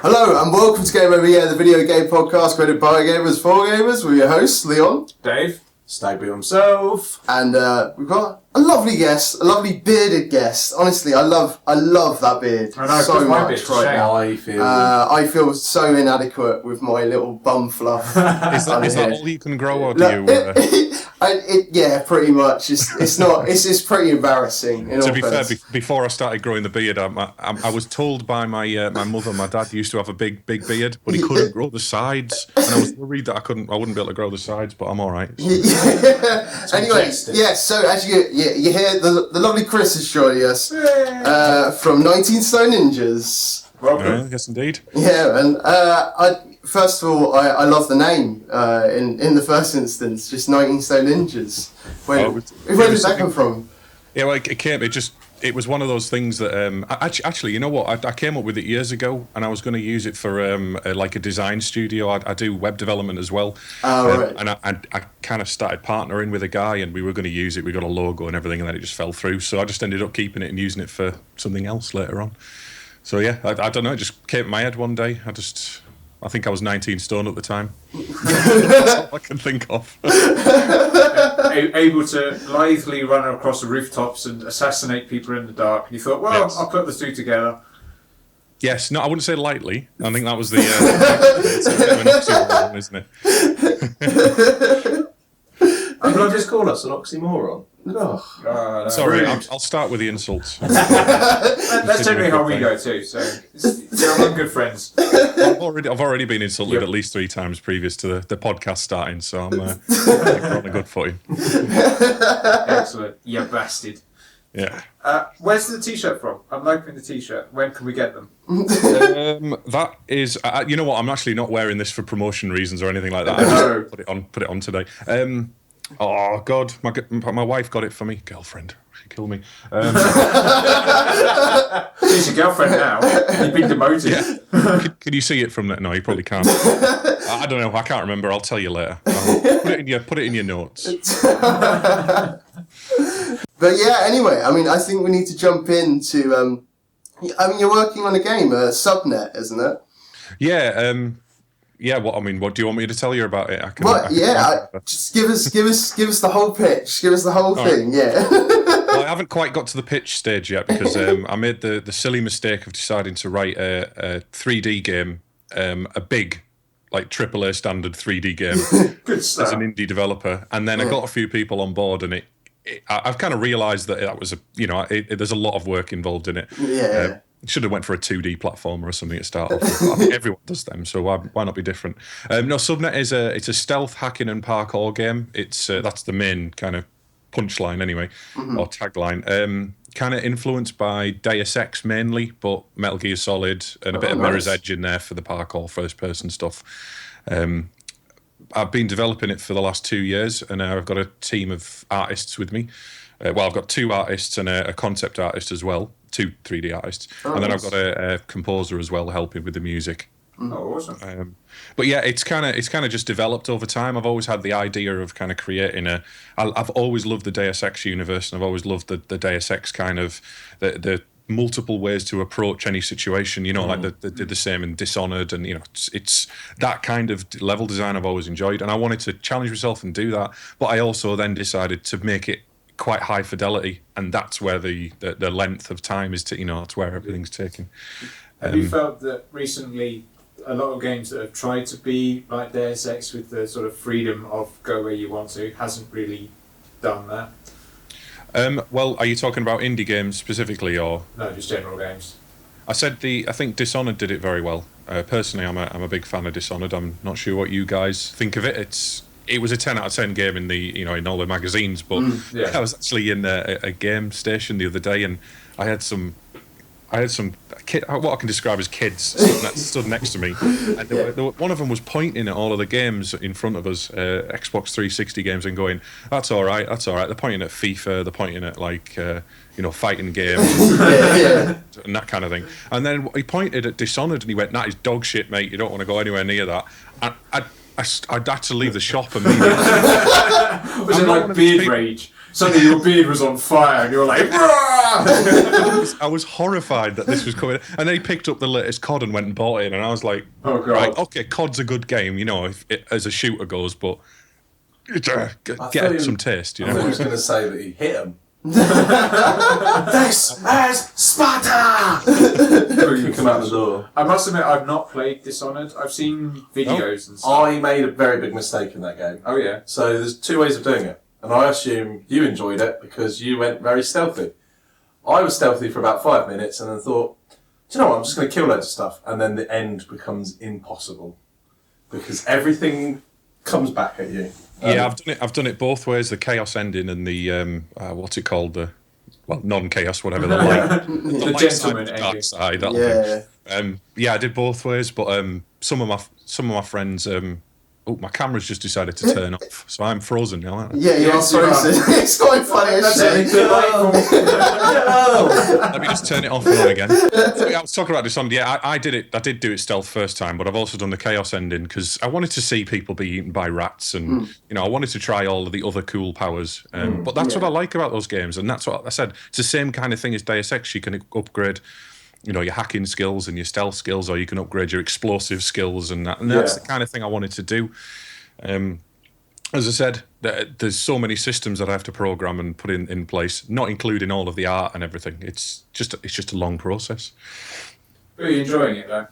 Hello and welcome to Game Over Here, the video game podcast created by gamers for gamers. We're your hosts, Leon, Dave, Stagby himself, and we've got a lovely guest, a lovely bearded guest. Honestly, I love that beard so much right now. I feel so inadequate with my little bum fluff. Is that all you can grow, or do you? Yeah, pretty much. It's pretty embarrassing. To be fair, before I started growing the beard, I was told by my mother, my dad used to have a big beard, but he couldn't grow the sides, and I was worried that I wouldn't be able to grow the sides, but I'm all right. Anyway, so as you hear, the lovely Chris is joining us from 19 Stone Ninjas. Welcome. Yes, indeed. Yeah, and first of all, I love the name in the first instance, just 19 Stone Ninjas. Where did that come from? Yeah, well, it was one of those things that actually, you know what? I came up with it years ago, and I was going to use it for like a design studio. I do web development as well. Right. And I kind of started partnering with a guy, and we were going to use it. We got a logo and everything, and then it just fell through. So I just ended up keeping it and using it for something else later on. So yeah, I don't know. It just came to my head one day. I think I was 19 stone at the time. That's all I can think of. Able to lithely run across the rooftops and assassinate people in the dark. And you thought, well, yes. I'll put the two together. Yes, no, I wouldn't say lightly. I think that was the it's a bit of an oxymoron, isn't it? Can I just call us an oxymoron? No. Sorry, I'll start with the insults. That's generally how we go too. So we're good friends. I've already been insulted at least 3 times previous to the podcast starting, so I'm on a good footing. Excellent, you bastard. Yeah. Where's the t-shirt from? I'm liking the t-shirt. When can we get them? That is, you know what? I'm actually not wearing this for promotion reasons or anything like that. I just put it on today. Oh God, my wife got it for me. Girlfriend, she killed me. She's your girlfriend now. You've been demoted. Yeah. Can you see it from that? No, you probably can't. I don't know. I can't remember. I'll tell you later. Put it in your notes. But yeah, anyway, I mean, I think we need to jump into. I mean, you're working on a game, Subnet, isn't it? Yeah. Yeah, what do you want me to tell you about it? Just give us the whole pitch. Give us the whole thing. Right. Yeah. Well, I haven't quite got to the pitch stage yet because I made the silly mistake of deciding to write a 3D game, a big, like AAA standard 3D game Good stuff. As an indie developer, and then I got a few people on board, and I've kind of realised that was there's a lot of work involved in it. Yeah. Should have went for a 2D platformer or something to start off with. I think everyone does them, so why not be different? No, Subnet is it's a stealth hacking and parkour game. It's that's the main kind of punchline anyway, or tagline. Kind of influenced by Deus Ex mainly, but Metal Gear Solid and a bit of Mirror's Edge in there for the parkour first-person stuff. I've been developing it for the last 2 years, and I've got a team of artists with me. I've got 2 artists and a concept artist as well, 2 3D artists, and then I've got a composer as well helping with the music. Oh, awesome! But yeah, it's kind of just developed over time. I've always had the idea of kind of creating I've always loved the Deus Ex universe, and I've always loved the Deus Ex kind of the multiple ways to approach any situation. You know, like they did the same in Dishonored, and it's that kind of level design I've always enjoyed, and I wanted to challenge myself and do that. But I also then decided to make it quite high fidelity, and that's where the length of time is it's where everything's taken. Have you felt that recently a lot of games that have tried to be like Deus Ex with the sort of freedom of go where you want to hasn't really done that? Well, are you talking about indie games specifically, or no, just general games? I think Dishonored did it very well. Personally, I'm a big fan of Dishonored. I'm not sure what you guys think of it. It was a 10 out of 10 game in the in all the magazines, but I was actually in a game station the other day, and I had some what I can describe as kids stood next to me, and one of them was pointing at all of the games in front of us, Xbox 360 games, and going, "That's all right. They're pointing at FIFA, they're pointing at fighting games, and that kind of thing. And then he pointed at Dishonored, and he went, "That is dog shit, mate. You don't want to go anywhere near that." And I'd had to leave the shop immediately. Was it like beard rage? suddenly your beard was on fire and you were like, I was horrified that this was coming. And they picked up the latest COD and went and bought it. And I was like, oh, God. Right, okay, COD's a good game, if it, as a shooter goes, but get some taste, I thought he was going to say that he hit him. This is Sparta! You come out the door. I must admit, I've not played Dishonored. I've seen videos and stuff. I made a very big mistake in that game. Oh, yeah. So there's 2 ways of doing it. And I assume you enjoyed it because you went very stealthy. I was stealthy for about 5 minutes and then thought, do you know what, I'm just going to kill loads of stuff. And then the end becomes impossible. Because everything comes back at you. Yeah, I've done it both ways. The chaos ending and the what's it called? The non-chaos, whatever. The light, the light gentleman side, the dark side. Yeah. I did both ways, but some of my friends. My camera's just decided to turn off, so I'm frozen now, aren't I? Yeah, you are frozen. It's quite funny as shit. Let me just turn it off and on again. So, I was talking about Dishonored. Yeah, I did it. I did do it stealth first time, but I've also done the chaos ending because I wanted to see people be eaten by rats, and I wanted to try all of the other cool powers. But that's what I like about those games, and that's what I said. It's the same kind of thing as Deus Ex. You can upgrade, your hacking skills and your stealth skills, or you can upgrade your explosive skills, and that's the kind of thing I wanted to do. As I said, there's so many systems that I have to program and put in place, not including all of the art and everything. It's just a long process. Are you enjoying it though?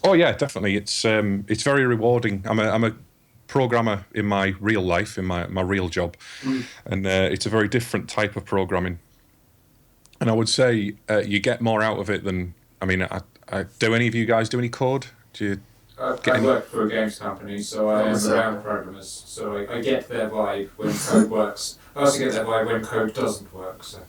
Oh yeah, definitely. It's very rewarding. I'm a programmer in my real life, in my real job, and it's a very different type of programming. And I would say you get more out of it than, do any of you guys do any code? Do you I work for a games company, so I am around programmers, so I get their vibe when code works. I also get their vibe when code doesn't work. So.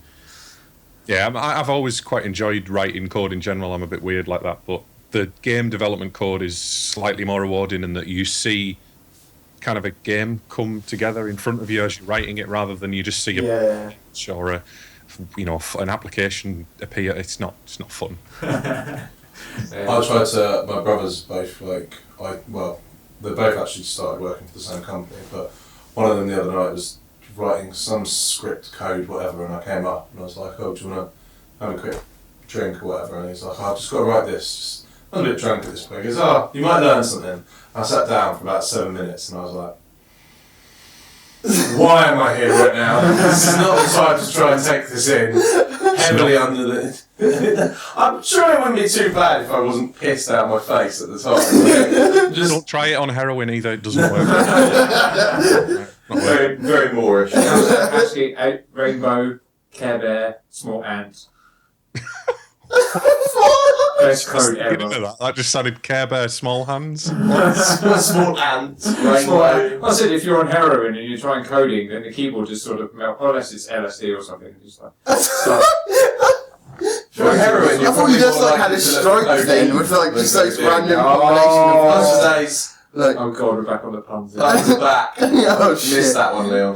Yeah, I've always quite enjoyed writing code in general. I'm a bit weird like that, but the game development code is slightly more rewarding in that you see kind of a game come together in front of you as you're writing it, rather than you just see a picture or an application appear. It's not fun. I tried to. My brothers both they both actually started working for the same company, but one of them the other night was writing some script code, whatever, and I came up and I was like, "Oh, do you want to have a quick drink or whatever?" And he's like, "I've just got to write this. I'm a bit drunk at this point." He goes, "Oh, you might learn something." I sat down for about 7 minutes and I was like, why am I here right now? This is not the time to try and take this in. Heavily under the... I'm sure it wouldn't be too bad if I wasn't pissed out of my face at the time. Just don't try it on heroin either, it doesn't work. Very, very Moorish. Actually, Rainbow, Care Bear, Small Ant. Best code ever. That just sounded Care Bear, Small Hands. Small Ant. Rainbow. I said if you're on heroin and you're trying coding, then the keyboard just sort of melt. Unless it's LSD or something. Just like. For heroin, I thought you just had a stroke then with just those random combination of days. Oh god, we're back on the puns. Back to back. Oh shit. Missed that one, Leon.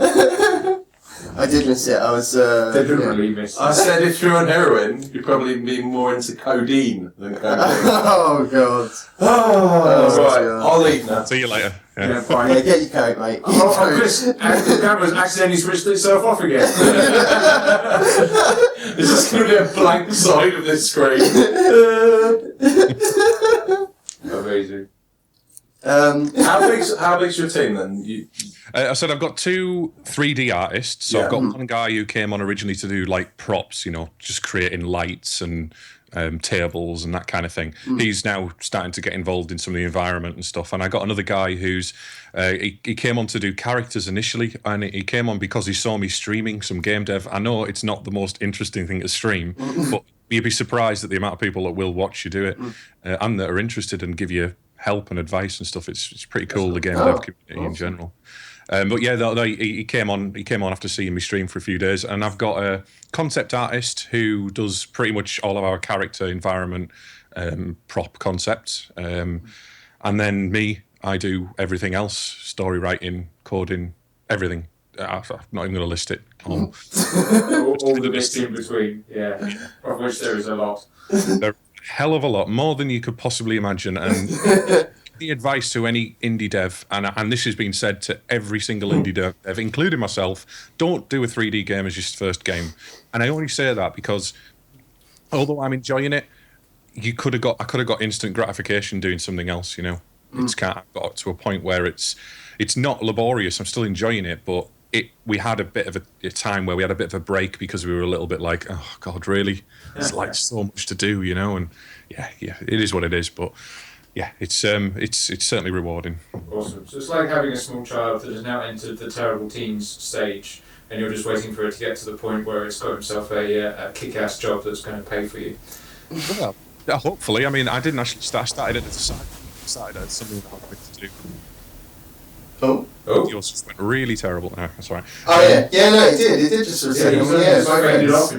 I did miss it. I was. Deliberately missed it. I said if you're on heroin, you'd probably be more into codeine than cocaine. Oh god. Oh, right. I'll leave now. See you later. Yeah, fine. Yeah, get your coat, mate. Chris, the camera's accidentally switched itself off again. Is this going to be a blank side of this screen? Amazing. How big's your team then? I said I've got 2 3D artists. So I've got one guy who came on originally to do like props, just creating lights and tables and that kind of thing. He's now starting to get involved in some of the environment and stuff. And I got another guy who's he came on to do characters initially, and he came on because he saw me streaming some game dev. I know it's not the most interesting thing to stream, but you'd be surprised at the amount of people that will watch you do it and that are interested and give you help and advice and stuff. It's pretty cool, the game dev community in general. But yeah, he came on after seeing me stream for a few days, and I've got a concept artist who does pretty much all of our character environment prop concepts, and then me, I do everything else: story writing, coding, everything. I'm not even going to list it all. all the bits in between, of which there is a lot. There are a hell of a lot, more than you could possibly imagine, and the advice to any indie dev, and this has been said to every single indie dev, including myself, don't do a 3D game as your first game. And I only say that because, although I'm enjoying it, I could have got instant gratification doing something else. You know, I've got to a point where it's not laborious. I'm still enjoying it, but we had a bit of a time where we had a bit of a break because we were a little bit like, oh God, really? It's like so much to do, you know. And yeah, it is what it is. But yeah, it's certainly rewarding. Awesome. So it's like having a small child that has now entered the terrible teens stage, and you're just waiting for it to get to the point where it's got himself a kick-ass job that's going to pay for you. Well, hopefully. I mean, I didn't actually start. I started at the side. Started at something that I wanted to do. Oh. Yours just went really terrible. No, that's all right. Oh yeah, no, it did. It did just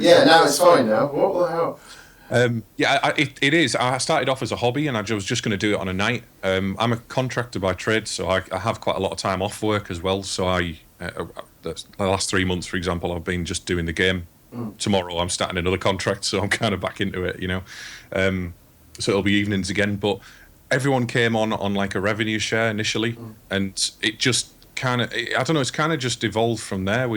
yeah, now it's fine now. What the hell? It is. I started off as a hobby, and I was just going to do it on a night. I'm a contractor by trade, so I have quite a lot of time off work as well. So the last 3 months, for example, I've been just doing the game. Tomorrow I'm starting another contract, so I'm kind of back into it, you know. So it'll be evenings again, but everyone came on like a revenue share initially, and it just kind of, I don't know, it's kind of just evolved from there.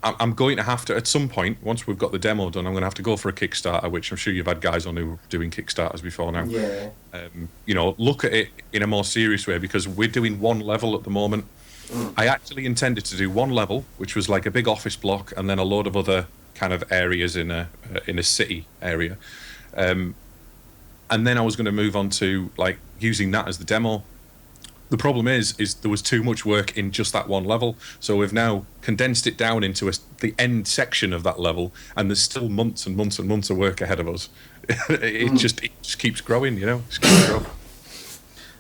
I'm going to have to, at some point, once we've got the demo done, I'm going to have to go for a Kickstarter, which I'm sure you've had guys on who are doing Kickstarters before now. Yeah. You know, look at it in a more serious way, because we're doing one level at the moment. I actually intended to do one level, which was like a big office block, and then a load of other kind of areas in a city area. And then I was going to move on to like using that as the demo. The problem is there was too much work in just that one level, so we've now condensed it down into the end section of that level, and there's still months and months and months of work ahead of us. It just keeps growing, you know. Just keeps growing.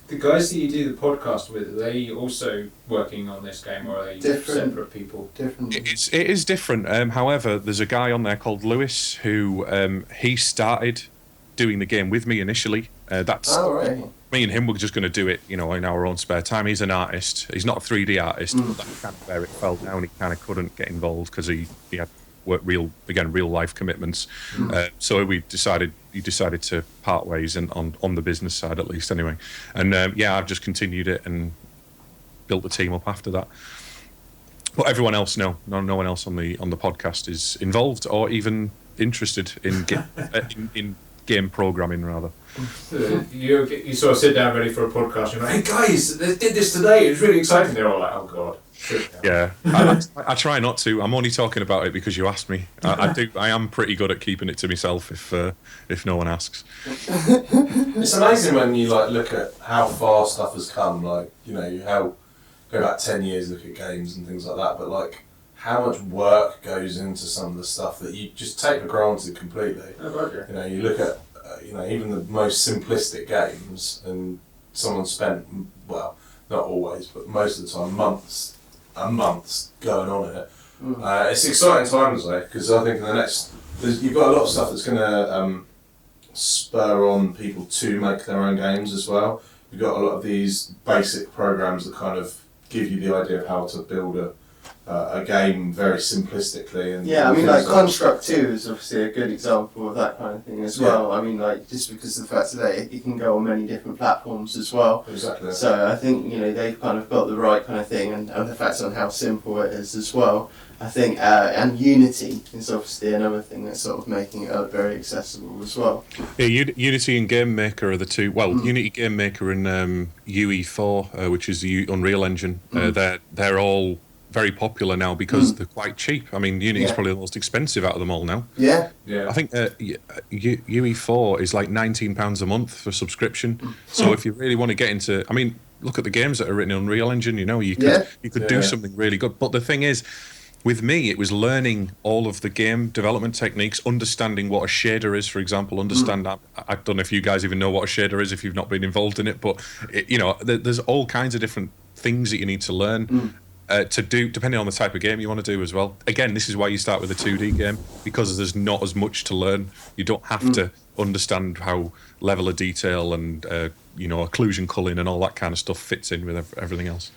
The guys that you do the podcast with, are they also working on this game, or are they separate people? Different. It is different. However, there's a guy on there called Lewis who he started doing the game with me initially. Right. Me and him were just going to do it, you know, in our own spare time. He's an artist. He's not a 3D artist, but that's kind of where it fell down. He kind of couldn't get involved because he had real life commitments. So he decided to part ways on the business side, at least anyway. And I've just continued it and built the team up after that. But everyone else, no one else on the podcast is involved or even interested in in game programming, rather. You sort of sit down ready for a podcast. You're like, hey guys, they did this today. It was really exciting. They're all like, oh god. Yeah, I try not to. I'm only talking about it because you asked me. I am pretty good at keeping it to myself if no one asks. It's amazing when you like look at how far stuff has come. Like, you know, go back 10 years, look at games and things like that. But like how much work goes into some of the stuff that you just take for granted completely. Oh, right, yeah. You know, you look at even the most simplistic games, and someone spent, well, not always, but most of the time, months going on it. It's exciting times though, because I think in the next, you've got a lot of stuff that's going to spur on people to make their own games as well. You've got a lot of these basic programs that kind of give you the idea of how to build a game very simplistically. And I mean, like Construct 2 is obviously a good example of that kind of thing as well. I mean, like, just because of the fact that it can go on many different platforms as well. Exactly. So I think, you know, they've kind of got the right kind of thing, and the fact on how simple it is as well. I think, and Unity is obviously another thing that's sort of making it very accessible as well. Yeah, Unity and Game Maker are the two. Well, Unity, Game Maker, and UE4, which is the Unreal Engine. They're all very popular now because they're quite cheap. I mean, Unity is probably the most expensive out of them all now. Yeah. I think UE4 is like £19 a month for subscription. So if you really want to get into, I mean, look at the games that are written in Unreal Engine. You know, you could do something really good. But the thing is, with me, it was learning all of the game development techniques, understanding what a shader is, for example. I don't know if you guys even know what a shader is if you've not been involved in it, but there's all kinds of different things that you need to learn. To do, depending on the type of game you want to do as well. Again, this is why you start with a 2D game, because there's not as much to learn. You don't have to understand how level of detail and occlusion culling and all that kind of stuff fits in with everything else.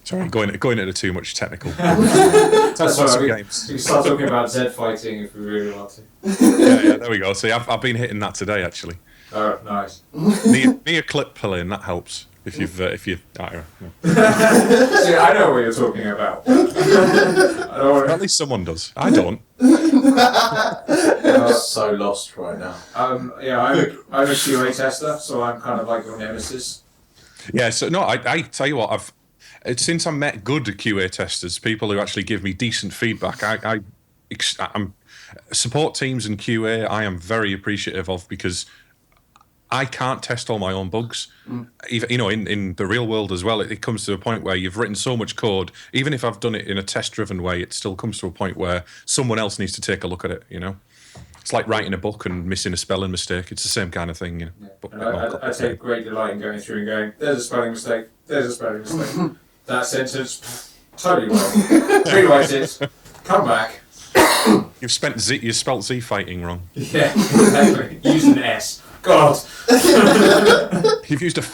Sorry, going into too much technical. That's why games. You start talking about Z fighting if we really want to. Yeah, there we go. See, I've been hitting that today actually. Oh, nice. Near clip pulling, that helps. If you, I don't know. See, I know what you're talking about. At least someone does. I don't. I'm so lost right now. I'm a QA tester, so I'm kind of like your nemesis. Yeah. So no, I tell you what, since I met good QA testers, people who actually give me decent feedback, I'm support teams and QA. I am very appreciative of, because I can't test all my own bugs. Even, in the real world as well, it comes to a point where you've written so much code, even if I've done it in a test-driven way, it still comes to a point where someone else needs to take a look at it, It's like writing a book and missing a spelling mistake. It's the same kind of thing, Yeah. But I take great delight in going through and going, there's a spelling mistake, that sentence, totally wrong. Rewrite it, come back. You've spelled Z fighting wrong. Yeah, exactly. Use an S. God. You've used a /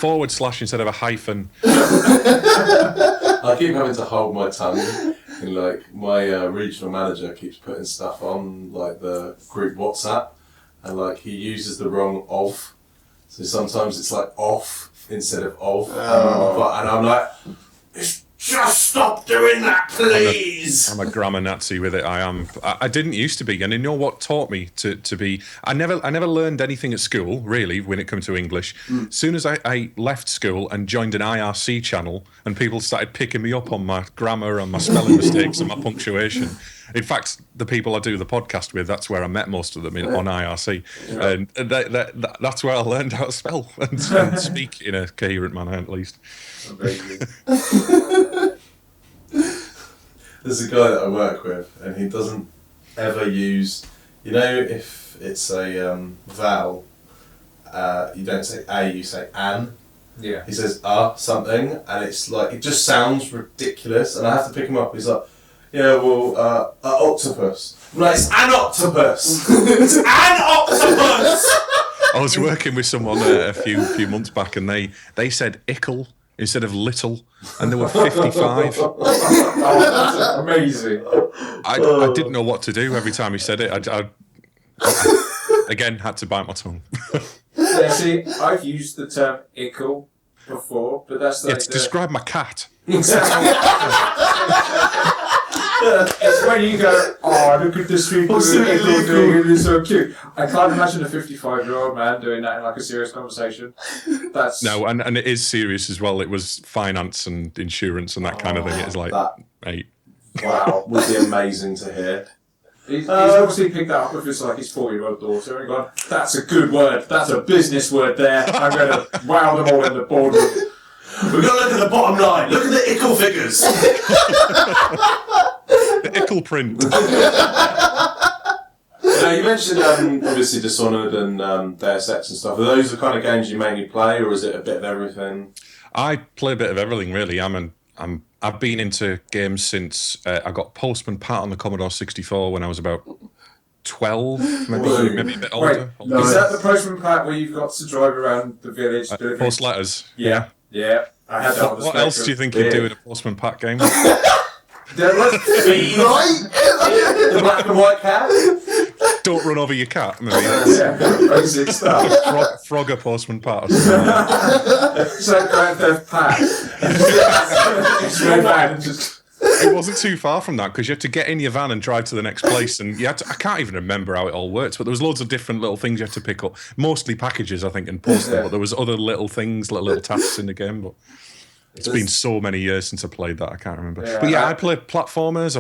instead of a hyphen. I keep having to hold my tongue, and like my regional manager keeps putting stuff on like the group WhatsApp, and like he uses the wrong of, so sometimes it's like off instead of of, and I'm like, just stop doing that, please. I'm a grammar Nazi with it. I am. I didn't used to be, and you know what taught me to be. I never learned anything at school really when it comes to English. As soon as I left school and joined an IRC channel, and people started picking me up on my grammar and my spelling mistakes and my punctuation. In fact, the people I do the podcast with, that's where I met most of them on IRC, and that's where I learned how to spell and speak in a coherent manner, at least. There's a guy that I work with, and he doesn't ever use, if it's a vowel, you don't say a, you say an. Yeah. He says something, and it's like, it just sounds ridiculous, and I have to pick him up. He's like, yeah, well, an octopus. I'm like, it's an octopus! It's an octopus! I was working with someone a few months back, and they said ickle instead of little, and they were 55. Oh, that's amazing. I didn't know what to do every time he said it. I again had to bite my tongue. Yeah, see, I've used the term ickle before, but that's like to describe my cat. Exactly. It's when you go, oh, look at this people doing it, it's so cute. I can't imagine a 55-year-old man doing that in like a serious conversation. That's no, and it is serious as well. It was finance and insurance and that kind of thing. It was like, mate. Wow, would be amazing to hear. He's obviously picked that up with his 40-year-old daughter and gone, that's a good word, that's a business word there, I'm going to wow them all in the boardroom. We've got to look at the bottom line, look at the ickle figures. The ickle print. Now, you mentioned obviously Dishonored and Deus Ex and stuff. Are those the kind of games you mainly play, or is it a bit of everything? I play a bit of everything, really. I've been into games since I got Postman Pat on the Commodore 64 when I was about 12, maybe a bit older. Wait, is that the Postman Pat where you've got to drive around the village? Post letters. Yeah. I had that on the What else do you think you'd do in a Postman Pat game? There was the black and white cat. Don't run over your cat, maybe. Yeah, basic stuff. Frogger Postman Pat or something. So Grand Theft Pat. It wasn't too far from that, because you had to get in your van and drive to the next place, and I can't even remember how it all worked, but there was loads of different little things you had to pick up, mostly packages, I think, and post them, but there was other little things, little tasks in the game, but it's been so many years since I played that, I can't remember. Yeah, but yeah, I play platformers,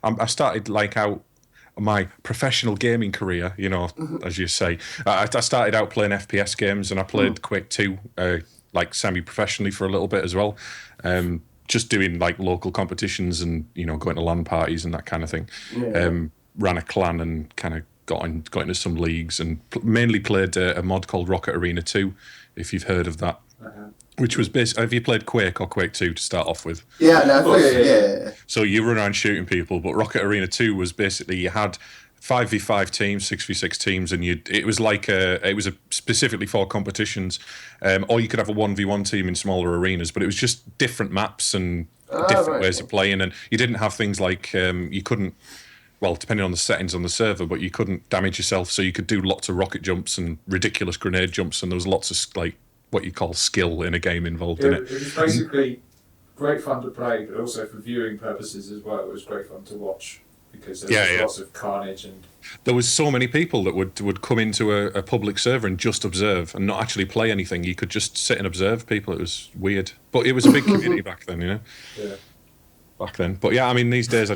I started out my professional gaming career, as you say. I started out playing FPS games, and I played Quake 2, semi-professionally for a little bit as well. Just doing local competitions and going to LAN parties and that kind of thing. Ran a clan and kind of got into some leagues, and mainly played a mod called Rocket Arena 2, if you've heard of that. Which was have you played Quake or Quake 2 to start off with? Yeah, no, yeah. So you run around shooting people, but Rocket Arena 2 was basically you had 5v5 teams, 6v6 teams, and it was specifically for competitions, or you could have a 1v1 team in smaller arenas, but it was just different maps and different ways of playing, and you didn't have things like you couldn't well, depending on the settings on the server, but you couldn't damage yourself, so you could do lots of rocket jumps and ridiculous grenade jumps, and there was lots of like what you call skill in a game involved in it. It was basically great fun to play, but also for viewing purposes as well. It was great fun to watch because there was lots of carnage and. There was so many people that would come into a public server and just observe and not actually play anything. You could just sit and observe people. It was weird, but it was a big community back then, you know. Yeah. Back then, but yeah, I mean, these days I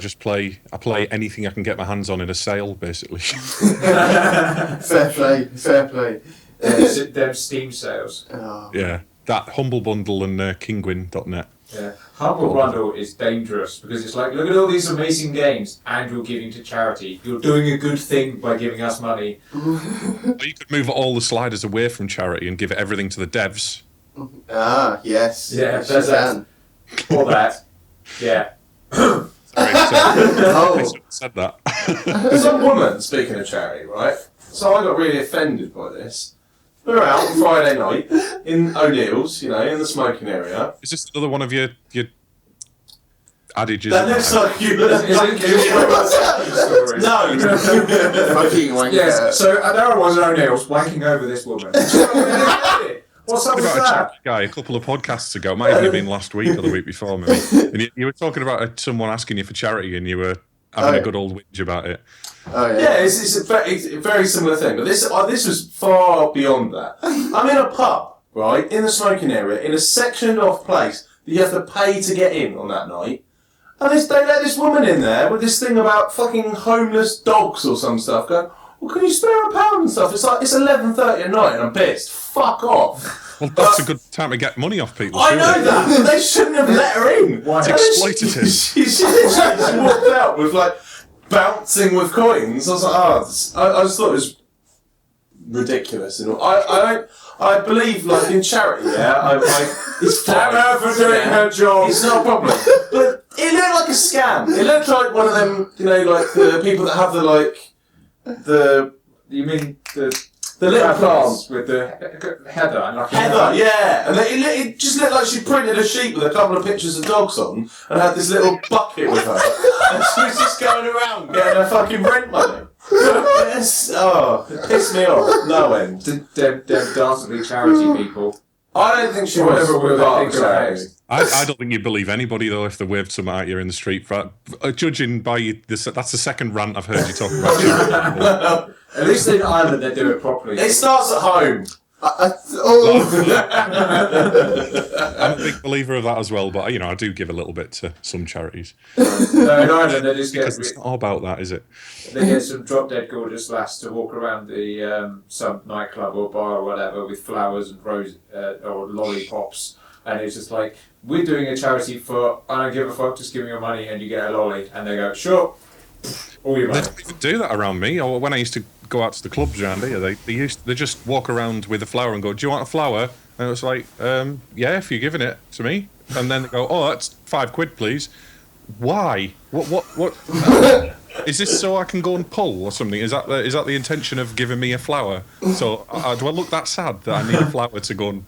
play anything I can get my hands on in a sale, basically. Fair play. Them Steam sales. Oh. Yeah, that Humble Bundle and Kinguin.net. Yeah, Humble Bundle is dangerous because it's like, look at all these amazing games, and you're giving to charity. You're doing a good thing by giving us money. Or you could move all the sliders away from charity and give everything to the devs. Ah, yes. Yeah, there's that. Or that. Yeah. Oh. I said that. Some woman, speaking of charity, right? So I got really offended by this. We were out on Friday night in O'Neill's, you know, in the smoking area. Is this another one of your adages? That looks like you. No. Fucking wanker. Yes. So Darren was at O'Neill's wanking over this woman. What's up with about a that? charity guy a couple of podcasts ago, might have been last week or the week before, maybe. And you were talking about someone asking you for charity, and you were having a good old whinge about it. Oh, yeah. Yeah, it's a very similar thing, but this was far beyond that. I'm in a pub, right, in the smoking area, in a sectioned off place that you have to pay to get in on that night, and they let this woman in there with this thing about fucking homeless dogs or some stuff, going, well, can you spare £1 and stuff? It's like, it's 11:30 at night and I'm pissed. Fuck off. Well, that's a good time to get money off people. I know that, but they shouldn't have let her in. It's exploitative. She literally walked out with like bouncing with coins. I was like, I just thought it was ridiculous. And I believe, like in charity, it's fine. Damn her for doing her job. It's not a problem. But it looked like a scam. It looked like one of them, you know, like the people that have You mean the little plants with the heather and like heather, yeah. And it just looked like she printed a sheet with a couple of pictures of dogs on and had this little bucket with her. And she was just going around getting her fucking rent money. It pissed me off. No end. Them dastardly charity people. I don't think she was part of charity. I don't think you believe anybody, though, if they waved some at you in the street. Judging by this, that's the second rant I've heard you talk about charity. At least in Ireland they do it properly. It starts at home. I'm a big believer of that as well, but I do give a little bit to some charities. No, in Ireland they just get. It's not all about that, is it? They get some drop dead gorgeous lass to walk around the some nightclub or bar or whatever with flowers and roses or lollipops, and it's just like, we're doing a charity for I don't give a fuck, just give me your money and you get a lolly, and they go sure. All your money. They don't even do that around me. Or when I used to go out to the clubs around here, they just walk around with a flower and go, "Do you want a flower?" And it's like, "Yeah, if you're giving it to me." And then they go, "Oh, that's £5, please." Why? What? Is this so I can go and pull or something? Is that the intention of giving me a flower? So do I look that sad that I need a flower to go and?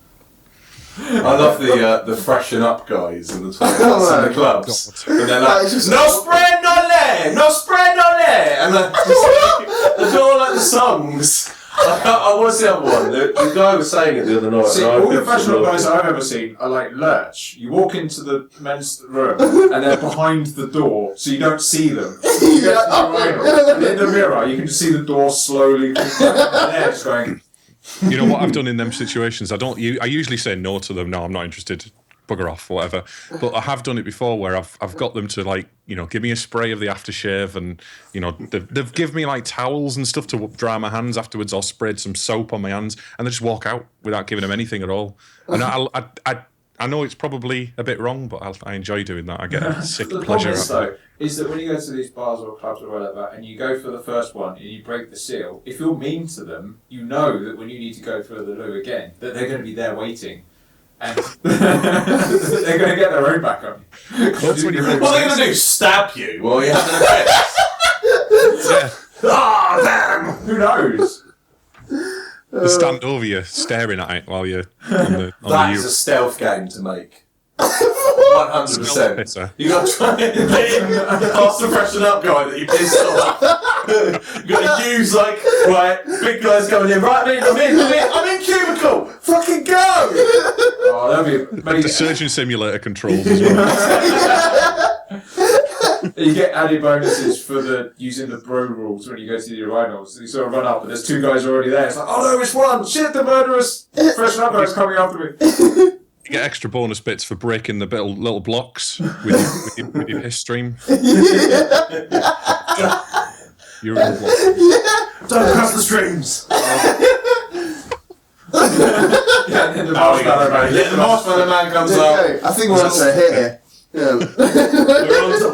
I love the freshen up guys in the toilets and the clubs. And they're like, no spray, no lay, no spray, no lay. And they're all like the songs. What's the other one? The guy was saying it the other night. See, all the freshen up guys I've ever seen are like Lurch. You walk into the men's room and they're behind the door, so you don't see them. You get to the urinal, and in the mirror you can just see the door slowly. And they're just going. You know what I've done in them situations? I usually say no to them. No, I'm not interested. Bugger off, whatever. But I have done it before where I've got them to give me a spray of the aftershave, and they've given me like towels and stuff to dry my hands afterwards, or sprayed some soap on my hands, and they just walk out without giving them anything at all. And I know it's probably a bit wrong, but I enjoy doing that. I get a sick pleasure out of it. Is that when you go to these bars or clubs or whatever, and you go for the first one and you break the seal, if you're mean to them, you know that when you need to go for the loo again, that they're going to be there waiting. And they're going to get their own back on you. What are they going to do? Stab you while you're having a bit? Yeah. Ah, damn! Who knows? They stand over you, staring at it while you're on the That is a stealth game to make. 100%. You got to try and get past the freshen up guy that you pissed off. You got to use right, big guys coming in. Right, I'm in cubicle. Fucking go! Oh, that'd be the surgeon simulator controls as well. You get added bonuses for using the bro rules when you go to the urinals. You sort of run up, and there's two guys already there. It's like, oh no, which one? Shit, the murderous freshen up guy's coming after me. You get extra bonus bits for breaking the little blocks with your piss stream. Urinal blocks. Don't cross the streams. Yeah, and then the marshmallow man. The marshmallow man comes up. I think we're on to a hit here. Yeah.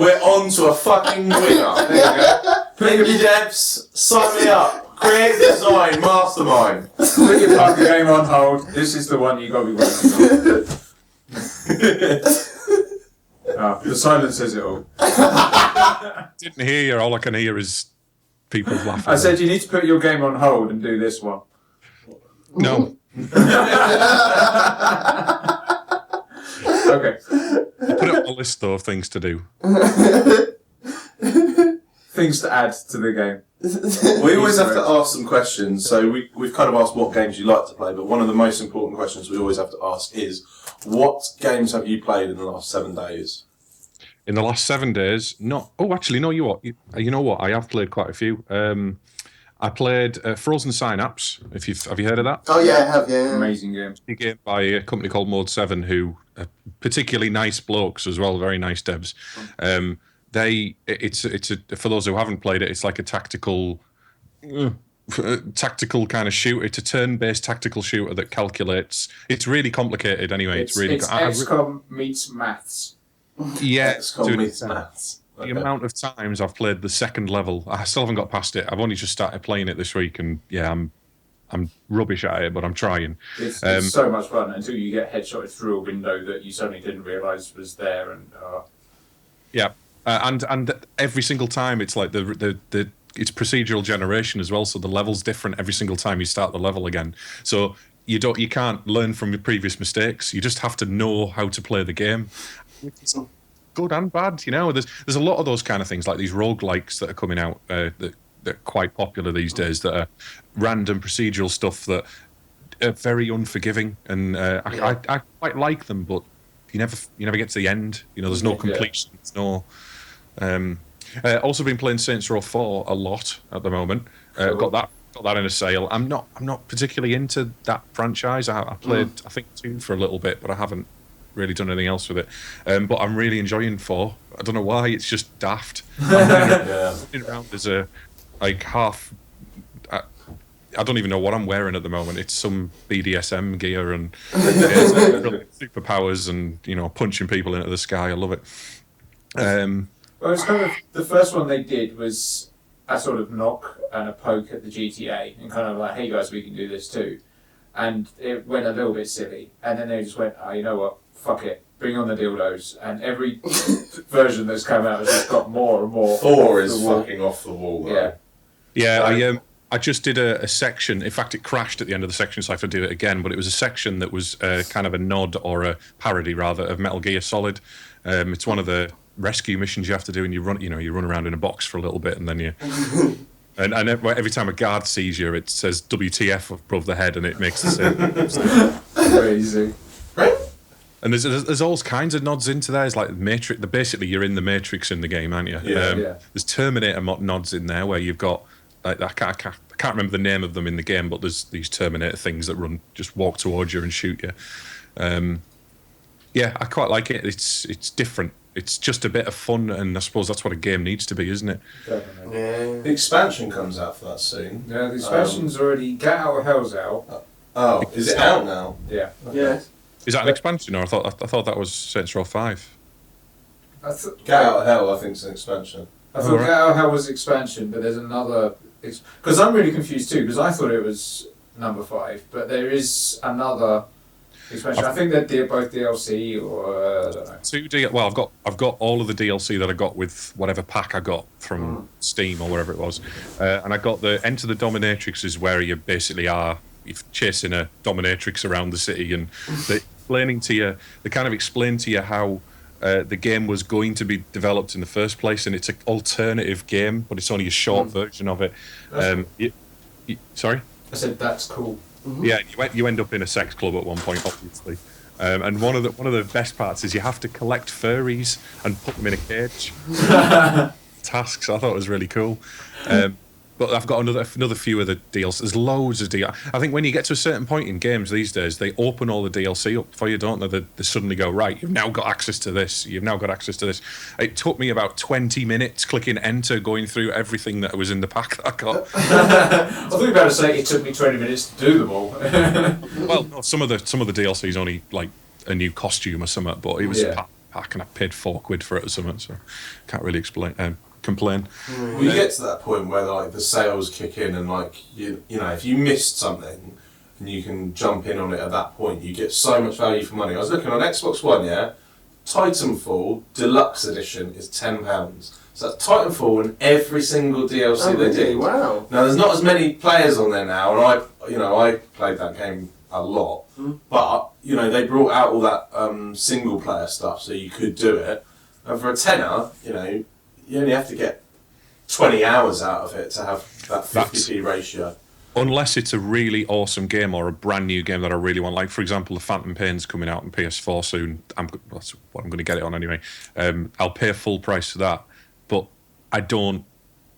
We're on to a fucking winner. There you go. PvP devs, sign me up. Create, design, mastermind. Put your fucking game on hold. This is the one you got to be working on. The silence says it all. Didn't hear you. All I can hear is people laughing. I said you need to put your game on hold and do this one. No. Okay. I'll put it on the list though of things to do. Things to add to the game. We always have to ask some questions. So we've kind of asked what games you like to play, but one of the most important questions we always have to ask is, what games have you played in the last 7 days? In the last 7 days, no. Oh, actually, no. You know what? I have played quite a few. I played Frozen Synapse. Have you heard of that? Oh yeah, I have. Yeah. Amazing game. A game by a company called Mode 7, who are particularly nice blokes as well, very nice devs. It's for those who haven't played it, it's like a tactical kind of shooter. It's a turn-based tactical shooter that calculates. It's really complicated anyway. It's really. It's XCOM meets maths. Yeah, XCOM meets maths. The amount of times I've played the second level, I still haven't got past it. I've only just started playing it this week, and yeah, I'm rubbish at it, but I'm trying. It's so much fun until you get headshotted through a window that you suddenly didn't realise was there, and yeah, and every single time it's like it's procedural generation as well, so the level's different every single time you start the level again. So you can't learn from your previous mistakes. You just have to know how to play the game. It's good and bad, you know. There's a lot of those kind of things, like these roguelikes that are coming out that are quite popular these days, that are random procedural stuff that are very unforgiving, and I quite like them, but you never get to the end. You know, there's no completion. There's no. Also been playing Saints Row 4 a lot at the moment. Got that in a sale. I'm not particularly into that franchise. I played I think 2 for a little bit, but I haven't really done anything else with it. But I'm really enjoying 4. I don't know why. It's just daft. Running around as a half. I don't even know what I'm wearing at the moment. It's some BDSM gear and superpowers and, you know, punching people into the sky. I love it. Well, it's kind of the first one they did was a sort of knock and a poke at the GTA, and kind of like, hey guys, we can do this too. And it went a little bit silly, and then they just went, oh, you know what, fuck it, bring on the dildos. And every version that's come out has just got more and more. 4 is fucking off the wall, though. Yeah, I just did a section. In fact, it crashed at the end of the section, so I have to do it again. But it was a section that was kind of a nod, or a parody rather, of Metal Gear Solid. It's one of the rescue missions you have to do, and you run around in a box for a little bit, and then you and every time a guard sees you, it says WTF above the head, and it makes the same. Crazy. Right? And there's all kinds of nods into there. It's like the Matrix. Basically, you're in the Matrix in the game, aren't you? Yeah. There's Terminator nods in there, where you've got like I can't remember the name of them in the game, but there's these Terminator things that just walk towards you and shoot you. Yeah, I quite like it. It's different. It's just a bit of fun, and I suppose that's what a game needs to be, isn't it? Definitely. Yeah. The expansion comes out for that soon. Yeah, the expansion's already. Get Out of Hell's out. Oh, is it out now? Yeah. Okay. Yeah. Is that an expansion, or I thought that was Saints Row 5? Get Out of Hell, I think, is an expansion. I thought Get Out of Hell was expansion, but there's another. Because I'm really confused too, because I thought it was number 5, but there is another expansion. I think they're both DLC, or I don't know. Well, I've got all of the DLC that I got with whatever pack I got from Steam or wherever it was, and I got the Enter the Dominatrix, is where you basically are chasing a dominatrix around the city, and they kind of explain to you how the game was going to be developed in the first place, and it's an alternative game, but it's only a short version of it. Sorry? I said that's cool. Mm-hmm. Yeah, you end up in a sex club at one point, obviously. And one of the best parts is you have to collect furries and put them in a cage. Tasks I thought was really cool. But I've got another few of the DLC. There's loads of DLC. I think when you get to a certain point in games these days, they open all the DLC up for you, don't they? They suddenly go, right, you've now got access to this. You've now got access to this. It took me about 20 minutes clicking enter, going through everything that was in the pack that I got. I thought you were about to say it took me 20 minutes to do them all. Well, no, some of the DLC is only like a new costume or something, but it was a pack and I paid £4 for it or something, so can't really complain. Well, you get to that point where like the sales kick in, and like you know, if you missed something and you can jump in on it at that point, you get so much value for money. I was looking on Xbox One, Titanfall Deluxe Edition is £10. So that's Titanfall and every single DLC they did. Wow. Now there's not as many players on there now, and I played that game a lot, but you know they brought out all that single player stuff, so you could do it. And for a tenner, you know, you only have to get 20 hours out of it to have that 50p ratio. Unless it's a really awesome game or a brand new game that I really want. Like, for example, the Phantom Pain's coming out on PS4 soon. That's what I'm going to get it on anyway. I'll pay full price for that. But I don't...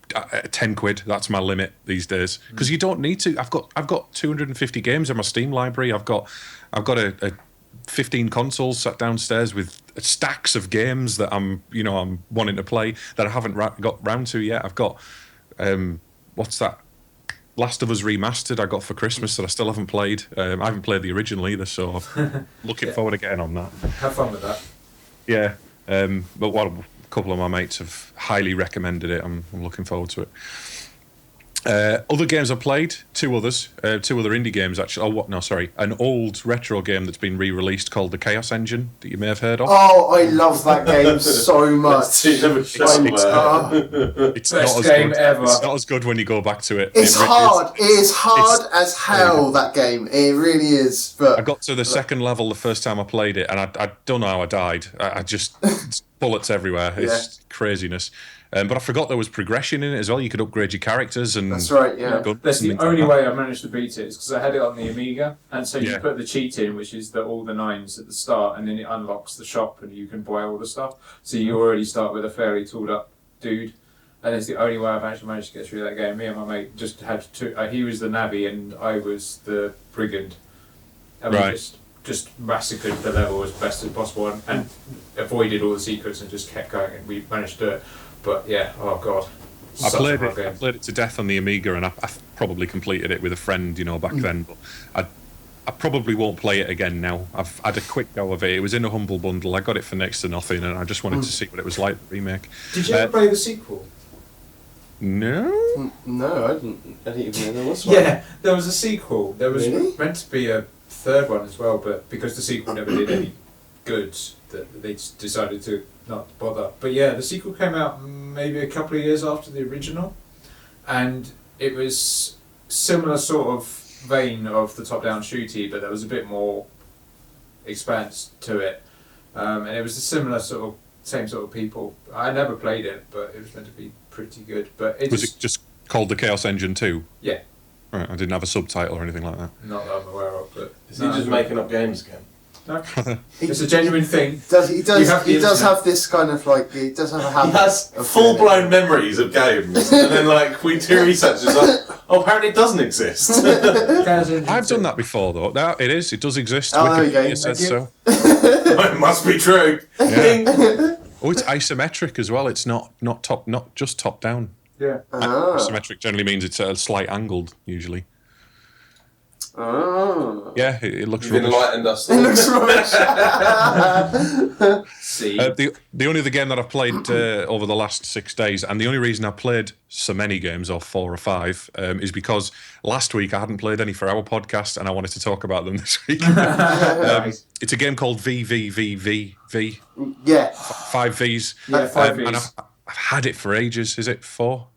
£10, that's my limit these days. Because you don't need to. I've got 250 games in my Steam library. I've got a 15 consoles sat downstairs with stacks of games that I'm wanting to play that I haven't got round to yet. I've got what's that? Last of Us Remastered I got for Christmas that I still haven't played. I haven't played the original either, so I'm looking forward to getting on that. Have fun with that. Yeah, but a couple of my mates have highly recommended it. I'm looking forward to it. Other games I played, two other indie games actually. An old retro game that's been re-released called The Chaos Engine that you may have heard of. Oh, I love that game so much. It's best game ever. It's not as good when you go back to it. It's hard. It is hard as hell, that game. It really is. But I got to the second level the first time I played it, and I don't know how I died. I just bullets everywhere. It's craziness. But I forgot there was progression in it as well. You could upgrade your characters and... That's right, yeah. That's the only way I managed to beat it is because I had it on the Amiga, and so you put the cheat in, which is all the 9s at the start, and then it unlocks the shop and you can buy all the stuff. So you already start with a fairly tooled up dude, and it's the only way I've actually managed to get through that game. Me and my mate just had to... he was the navvy and I was the brigand. And we just massacred the level as best as possible and avoided all the secrets and just kept going, and we managed to... But yeah, oh god, I played it to death on the Amiga, and I probably completed it with a friend, back then. But I probably won't play it again now. I've had a quick go of it. It was in a humble bundle. I got it for next to nothing, and I just wanted to see what it was like, the remake. Did you ever play the sequel? No. No, I didn't even know there was one. Yeah, there was a sequel. There was really? Meant to be a third one as well, but because the sequel never did any good, that they decided to not bother. But yeah, the sequel came out maybe a couple of years after the original, and it was similar sort of vein of the top-down shooty, but there was a bit more expanse to it, and it was a similar same sort of people. I never played it, but it was meant to be pretty good. But it it just called The Chaos Engine 2? Yeah. Right, I didn't have a subtitle or anything like that. Not that I'm aware of, but... Is he just making up games again? No, it's a genuine thing. He does have this kind of like, he does have a habit. He has full-blown memories of games, and then like we do research, it's like, apparently it doesn't exist. I've done that before though. No, it does exist. Wikipedia says so. It must be true. Yeah. Oh, it's isometric as well. It's not just top down. Yeah. Isometric generally means it's a slight angled usually. Oh. Yeah, it looks rubbish. Enlightened us. It looks rubbish. See? The only other game that I've played over the last 6 days, and the only reason I played so many games, or 4 or 5, is because last week I hadn't played any for our podcast, and I wanted to talk about them this week. It's a game called VVVVV. Yeah. 5 Vs. Yeah, 5 Vs. And I've had it for ages. Is it 4?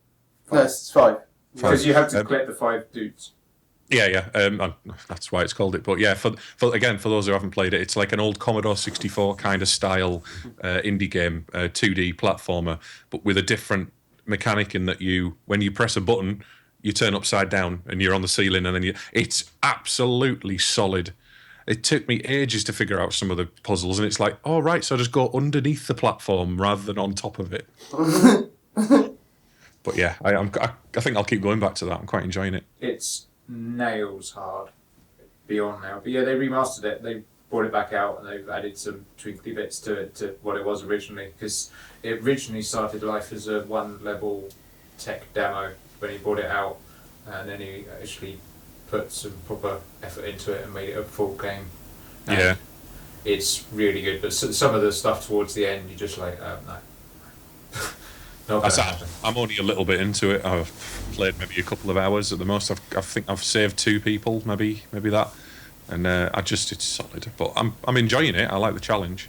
No, it's 5. Because you have to collect the 5 dudes. Yeah. That's why it's called it. But yeah, for those who haven't played it, it's like an old Commodore 64 kind of style indie game, 2D platformer, but with a different mechanic in that when you press a button, you turn upside down and you're on the ceiling, and then it's absolutely solid. It took me ages to figure out some of the puzzles, and it's like, oh right, so I just go underneath the platform rather than on top of it. But yeah, I think I'll keep going back to that. I'm quite enjoying it. It's nails hard, beyond now. But yeah, they remastered it. They brought it back out, and they've added some twinkly bits to it, to what it was originally. Because it originally started life as a one-level tech demo when he brought it out, and then he actually put some proper effort into it and made it a full game. And yeah, it's really good. But some of the stuff towards the end, you're just like, no. I'm only a little bit into it. I've played maybe a couple of hours at the most. I think I've saved 2 people, maybe that, and it's solid. But I'm enjoying it. I like the challenge.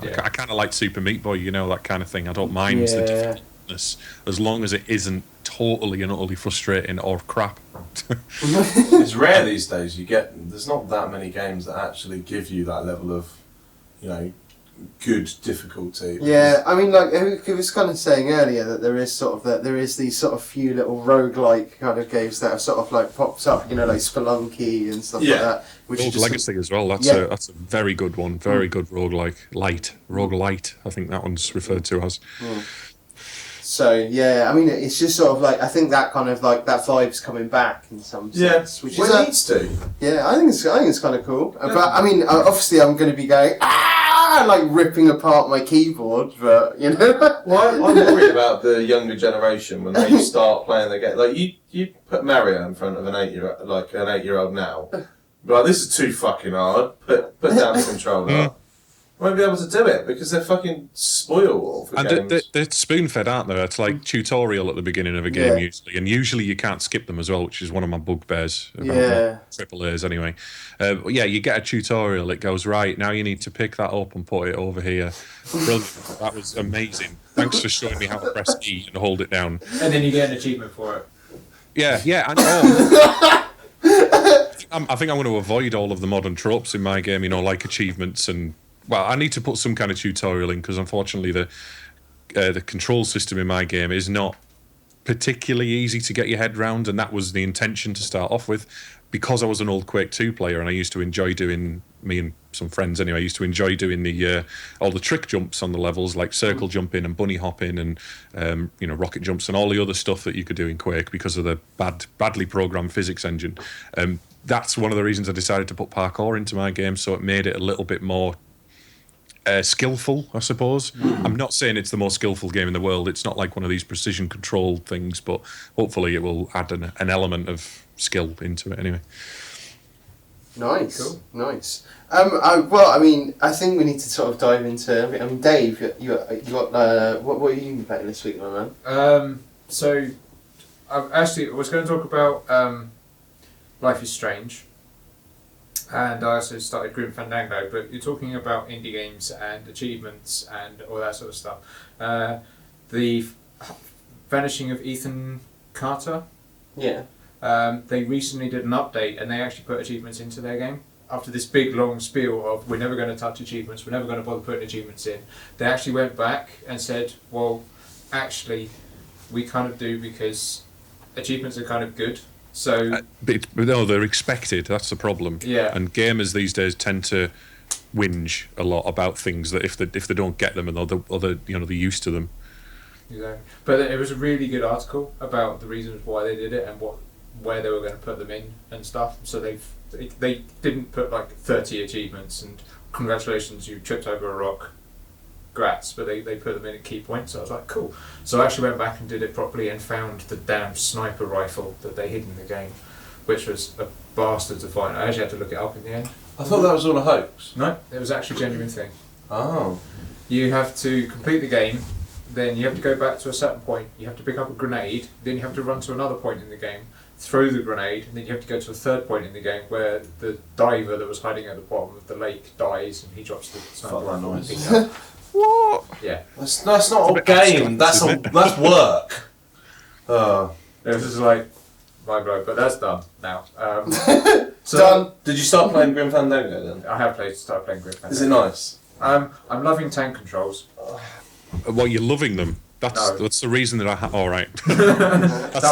Yeah. I kind of like Super Meat Boy, that kind of thing. I don't mind the difficultness as long as it isn't totally and utterly frustrating or crap. It's rare these days. There's not that many games that actually give you that level of, good difficulty. Yeah, I mean, like I was kind of saying earlier that there is these sort of few little roguelike kind of games that are sort of like pops up, like Spelunky and stuff like that. Which Rogue Legacy as well. That's a very good one. Very good roguelite. I think that one's referred to as. So yeah, I mean, it's just sort of like I think that kind of like that vibe's coming back in some sense. Which it needs to. Yeah, I think it's kind of cool. Yeah. But I mean, obviously, I'm going to be going like ripping apart my keyboard, but Well, I'm worried about the younger generation when they start playing the game. Like you put Mario in front of an 8-year-old now. Like, this is too fucking hard. Put down the controller. Won't be able to do it because they're fucking spoiled for games. They're spoon-fed, aren't they? It's like tutorial at the beginning of a game usually, and usually you can't skip them as well, which is one of my bugbears about triple A's anyway. You get a tutorial. It goes, right, now you need to pick that up and put it over here. Brilliant. That was amazing. Thanks for showing me how to press E and hold it down. And then you get an achievement for it. Yeah. I think I'm going to avoid all of the modern tropes in my game, like achievements and... Well, I need to put some kind of tutorial in because unfortunately the control system in my game is not particularly easy to get your head round, and that was the intention to start off with. Because I was an old Quake 2 player and I used to enjoy doing, me and some friends anyway, I used to enjoy doing all the trick jumps on the levels, like circle jumping and bunny hopping and rocket jumps and all the other stuff that you could do in Quake because of the badly programmed physics engine. That's one of the reasons I decided to put parkour into my game, so it made it a little bit more skillful, I suppose. I'm not saying it's the most skillful game in the world. It's not like one of these precision controlled things, but hopefully it will add an element of skill into it anyway. Nice, cool. Nice. Well, I mean, I think we need to sort of dive into. I mean, Dave, you got what are you playing this week, my man? So, I was going to talk about Life is Strange. And I also started Grim Fandango, but you're talking about indie games and achievements and all that sort of stuff. The vanishing of Ethan Carter. Yeah. They recently did an update and they actually put achievements into their game. After this big long spiel of we're never going to touch achievements, we're never going to bother putting achievements in, they actually went back and said, well, actually, we kind of do because achievements are kind of good. So, but no, they're expected. That's the problem. Yeah. And gamers these days tend to whinge a lot about things that if they don't get them and they're used to them. Exactly. But it was a really good article about the reasons why they did it and where they were going to put them in and stuff. So they didn't put like 30 achievements and congratulations, you tripped over a rock. Grats, but they put them in at key points, so I was like, cool. So I actually went back and did it properly and found the damn sniper rifle that they hid in the game, which was a bastard to find. I actually had to look it up in the end. I thought that was all a hoax. No, it was actually a genuine thing. Oh. You have to complete the game, then you have to go back to a certain point, you have to pick up a grenade, then you have to run to another point in the game, throw the grenade, and then you have to go to a third point in the game where the diver that was hiding at the bottom of the lake dies and he drops the sniper rifle and picks up. What? Yeah. That's not a game. That's work. It was just like, mind blowing, but that's done now. So done. Did you start playing Grim Fandango then? I have started playing Grim Fandango. Is it nice? I'm loving tank controls. Well, you're loving them. That's the reason that that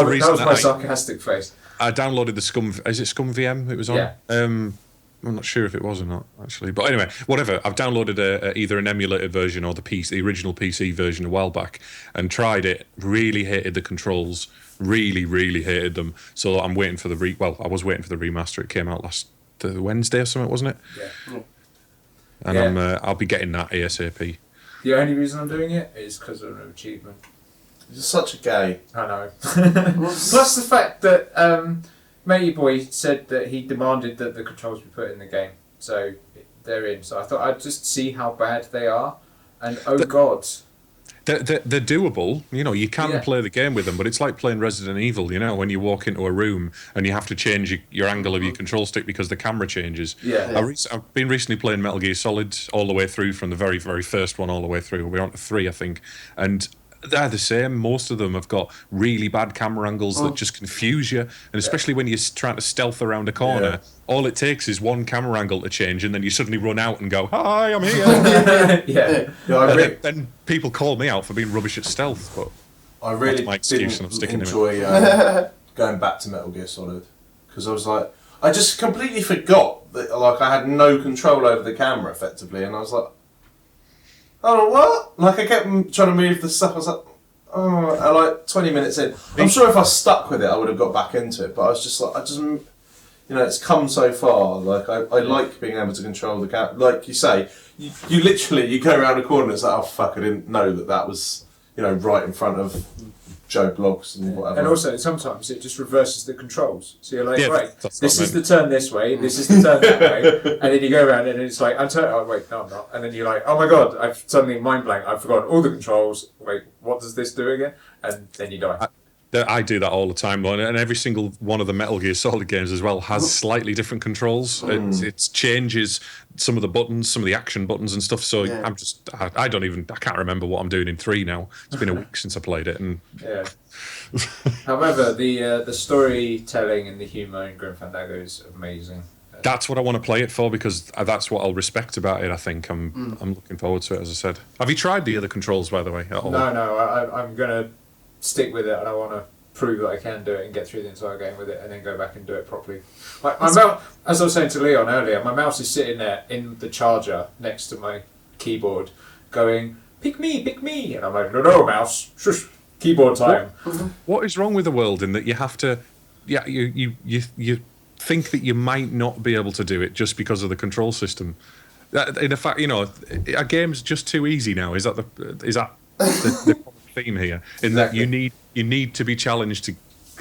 was my sarcastic face. I downloaded the Scum. Is it Scum VM? It was on. Yeah. I'm not sure if it was or not actually, but anyway, whatever. I've downloaded either an emulated version or the original PC version a while back, and tried it. Really hated the controls. Really, really hated them. So I'm waiting for the I was waiting for the remaster. It came out last Wednesday or something, wasn't it? Yeah. And I'll be getting that ASAP. The only reason I'm doing it is because of an achievement. You're such a gay. I know. Plus the fact that Matey Boy said that he demanded that the controls be put in the game, so they're in. So I thought I'd just see how bad they are, and God. They're doable. You know, you can play the game with them, but it's like playing Resident Evil, you know, when you walk into a room and you have to change your angle of your control stick because the camera changes. Yeah. I've been recently playing Metal Gear Solid all the way through, from the very, very first one all the way through. We're on to 3, I think. And they're the same. Most of them have got really bad camera angles that just confuse you. And especially when you're trying to stealth around a corner, all it takes is one camera angle to change, and then you suddenly run out and go, "Hi, I'm here." Then people call me out for being rubbish at stealth, but I really didn't enjoy going back to Metal Gear Solid, because I was like, I just completely forgot that I had no control over the camera effectively, and I was like, oh, what? Like, I kept trying to move the stuff. I was like, oh, and like 20 minutes in. I'm sure if I stuck with it, I would have got back into it. But I was just like, it's come so far. Like, I like being able to control the camera. Like you say, you literally go around a corner and it's like, oh, fuck, I didn't know that was, right in front of Joe Blogs and whatever. And also, sometimes it just reverses the controls. So you're like, right, this is the turn this way, this is the turn that way, and then you go around and it's like, wait, no, I'm not. And then you're like, oh my god, I've suddenly mind blank, I've forgotten all the controls, wait, what does this do again? And then you die. I do that all the time, though, and every single one of the Metal Gear Solid games as well has slightly different controls. It changes some of the buttons, some of the action buttons and stuff. So I can't remember what I'm doing in 3 now. It's been a week since I played it, and However, the storytelling and the humour in Grim Fandango is amazing. That's what I want to play it for, because that's what I'll respect about it. I think I'm looking forward to it. As I said, have you tried the other controls, by the way? At all? No, I'm gonna stick with it, and I want to prove that I can do it and get through the entire game with it, and then go back and do it properly. Like my mouse, as I was saying to Leon earlier, my mouse is sitting there in the charger next to my keyboard, going pick me, and I'm like, no, mouse, shush, keyboard time. What is wrong with the world in that you have to? Yeah, you think that you might not be able to do it just because of the control system. In fact, a game's just too easy now. Is that the theme here? In that you need to be challenged to.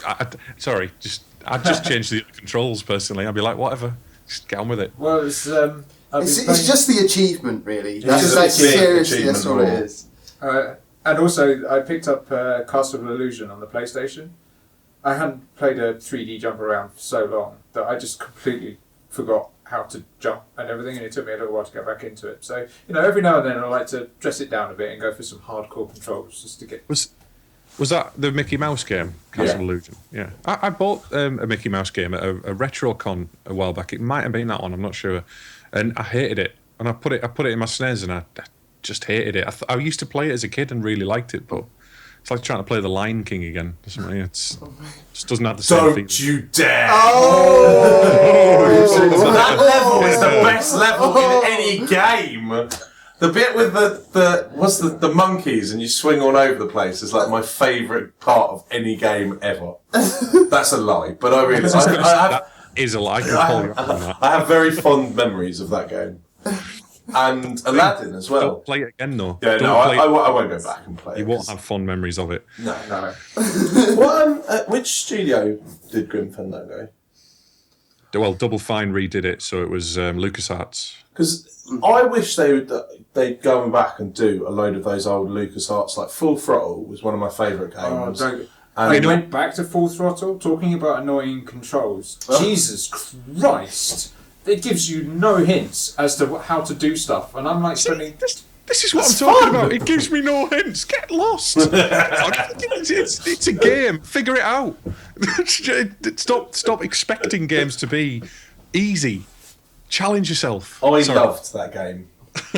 I'd just change the controls personally. I'd be like, whatever, just get on with it. Well, it's just the achievement, really. Seriously, that's all it is. And also, I picked up Castle of Illusion on the PlayStation. I hadn't played a 3D jump around for so long that I just completely forgot how to jump and everything, and it took me a little while to get back into it. So, every now and then I like to dress it down a bit and go for some hardcore controls just to get... Was that the Mickey Mouse game, Castle of Illusion? Yeah. I bought a Mickey Mouse game at a RetroCon a while back. It might have been that one, I'm not sure. And I hated it. And I put it in my SNES, and I just hated it. I used to play it as a kid and really liked it, but it's like trying to play The Lion King again or something. It just doesn't have the same feeling. Don't you dare! Oh! That level is the best level in any game. The bit with the monkeys and you swing all over the place is like my favourite part of any game ever. That's a lie, but I really... that is a lie. I have very fond memories of that game. And Aladdin as well. Don't play it again, though. Yeah, I won't go back and play it. You won't have fond memories of it. No. Which studio did Grim Fandango? Well, Double Fine redid it, so it was LucasArts. Because I wish they'd go back and do a load of those old LucasArts, like Full Throttle was one of my favourite games. They went back to Full Throttle, talking about annoying controls. Jesus Christ! It gives you no hints as to how to do stuff, and I'm like spending This is what I'm talking about. It gives me no hints. Get lost. It's a game. Figure it out. Stop expecting games to be easy. Challenge yourself. I loved that game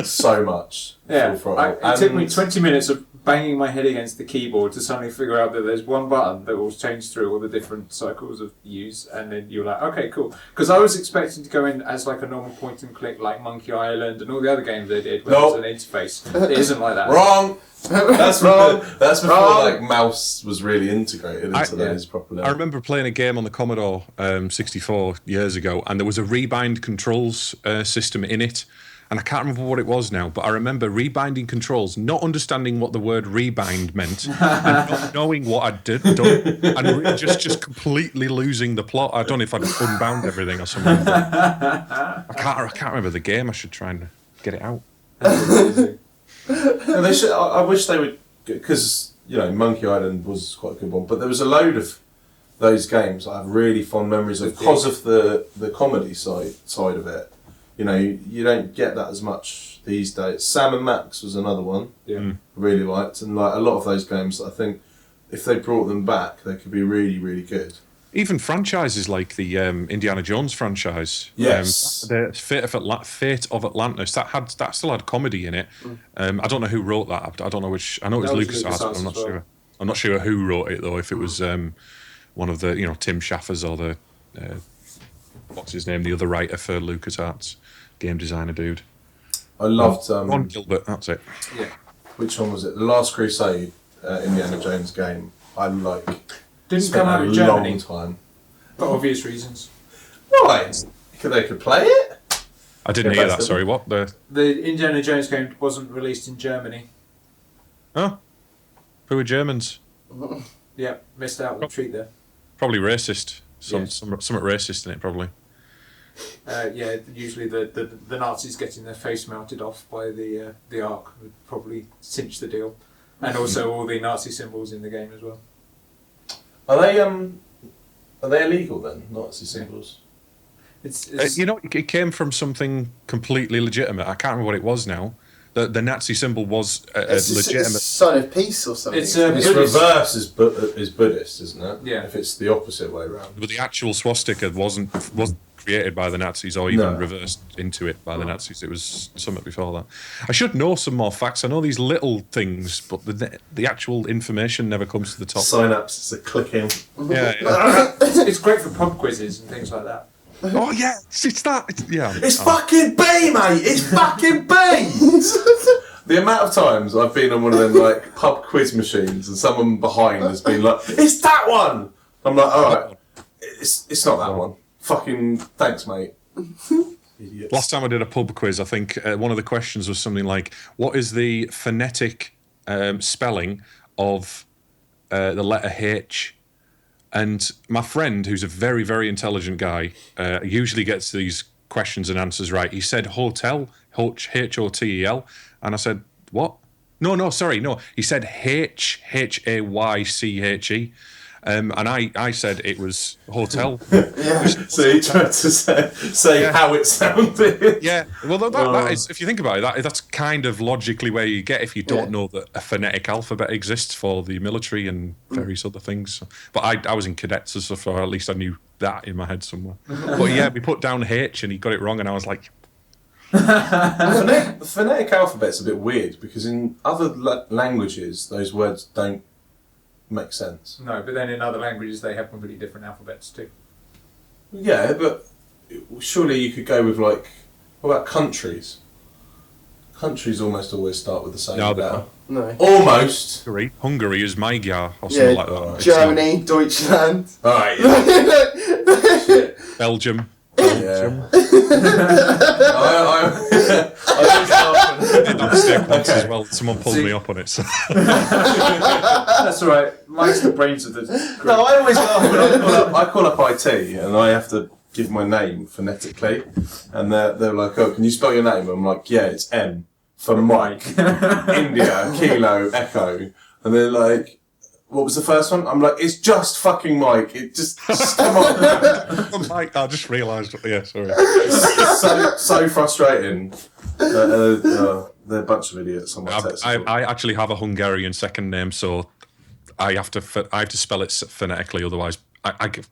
so much. Yeah, it took me 20 minutes of banging my head against the keyboard to suddenly figure out that there's one button that will change through all the different cycles of use, and then you're like, okay, cool. Because I was expecting to go in as like a normal point and click, like Monkey Island and all the other games they did with an interface. It isn't like that. Wrong. That's wrong. That's before like mouse was really integrated into those properly. I remember playing a game on the Commodore 64 years ago, and there was a rebind controls system in it. And I can't remember what it was now, but I remember rebinding controls, not understanding what the word rebind meant, and not knowing what I'd done, and just completely losing the plot. I don't know if I'd unbound everything or something. I can't remember the game. I should try and get it out. No, they should. I wish they would, because Monkey Island was quite a good one, but there was a load of those games I have really fond memories of because of the comedy side of it. You don't get that as much these days. Sam and Max was another one I really liked, and like a lot of those games, I think if they brought them back, they could be really, really good. Even franchises like the Indiana Jones franchise, yes, the Fate of Atlantis, that still had comedy in it. I don't know who wrote that. I don't know which. I know it was LucasArts, but I'm not sure. I'm not sure who wrote it though. If it was one of the Tim Schafer's or the what's his name, the other writer for LucasArts, game designer dude. I loved Ron Gilbert. That's it. Yeah. Which one was it? The Last Crusade, Indiana Jones game. I didn't come out in Germany. Long time. For obvious reasons. Why? They could play it? I didn't hear that. Sorry, what the Indiana Jones game wasn't released in Germany. Oh, who are Germans? Yeah, missed out on the treat there. Probably racist. Something racist in it, probably. Usually the Nazis getting their face melted off by the Ark would probably cinch the deal, and also all the Nazi symbols in the game as well. Are they illegal then, Nazi symbols? It's it came from something completely legitimate. I can't remember what it was now. The Nazi symbol was a legitimate. It's sign of peace or something. It's reverse is Buddhist, isn't it? Yeah. If it's the opposite way around. But the actual swastika wasn't created by the Nazis or even reversed into it by the Nazis. It was something before that. I should know some more facts. I know these little things, but the actual information never comes to the top. Synapses are clicking. Yeah. It's great for pub quizzes and things like that. Oh yeah, it's that. It's fucking B, mate. It's fucking B. The amount of times I've been on one of them like pub quiz machines and someone behind has been like, "It's that one." I'm like, "All right, it's not that one." Fucking thanks, mate. Idiots. Last time I did a pub quiz, I think one of the questions was something like, "What is the phonetic spelling of the letter H?" And my friend, who's a very, very intelligent guy, usually gets these questions and answers right. He said hotel, H-O-T-E-L. And I said, what? No. He said H-H-A-Y-C-H-E. And I said it was hotel. Yeah. So he tried to say how it sounded. Yeah. Well, that is, if you think about it, that's kind of logically where you get if you don't know that a phonetic alphabet exists for the military and various other things. But I was in cadets and stuff, or at least I knew that in my head somewhere. But yeah, we put down H and he got it wrong, and I was like... The phonetic alphabet's a bit weird because in other languages, those words don't make sense. No, but then in other languages they have completely different alphabets too. Yeah, but surely you could go with like, what about countries? Countries almost always start with the same letter. No. Almost. Hungary is Magyar or something like that. Germany, Deutschland. Alright. Belgium. Yeah. I did steak once as well. Someone pulled me up on it. So. That's all right. Mike's the brains of the group. No, I always laugh. I call up IT and I have to give my name phonetically, and they're like, "Oh, can you spell your name?" I'm like, "Yeah, it's M for Mike, India, Kilo, Echo," and they're like, "What was the first one?" I'm like, "It's just fucking Mike. It just come on." Mike, I just realised. Yeah, sorry. It's so frustrating. They're a bunch of idiots on my text. I actually have a Hungarian second name, so I have to spell it phonetically. Otherwise,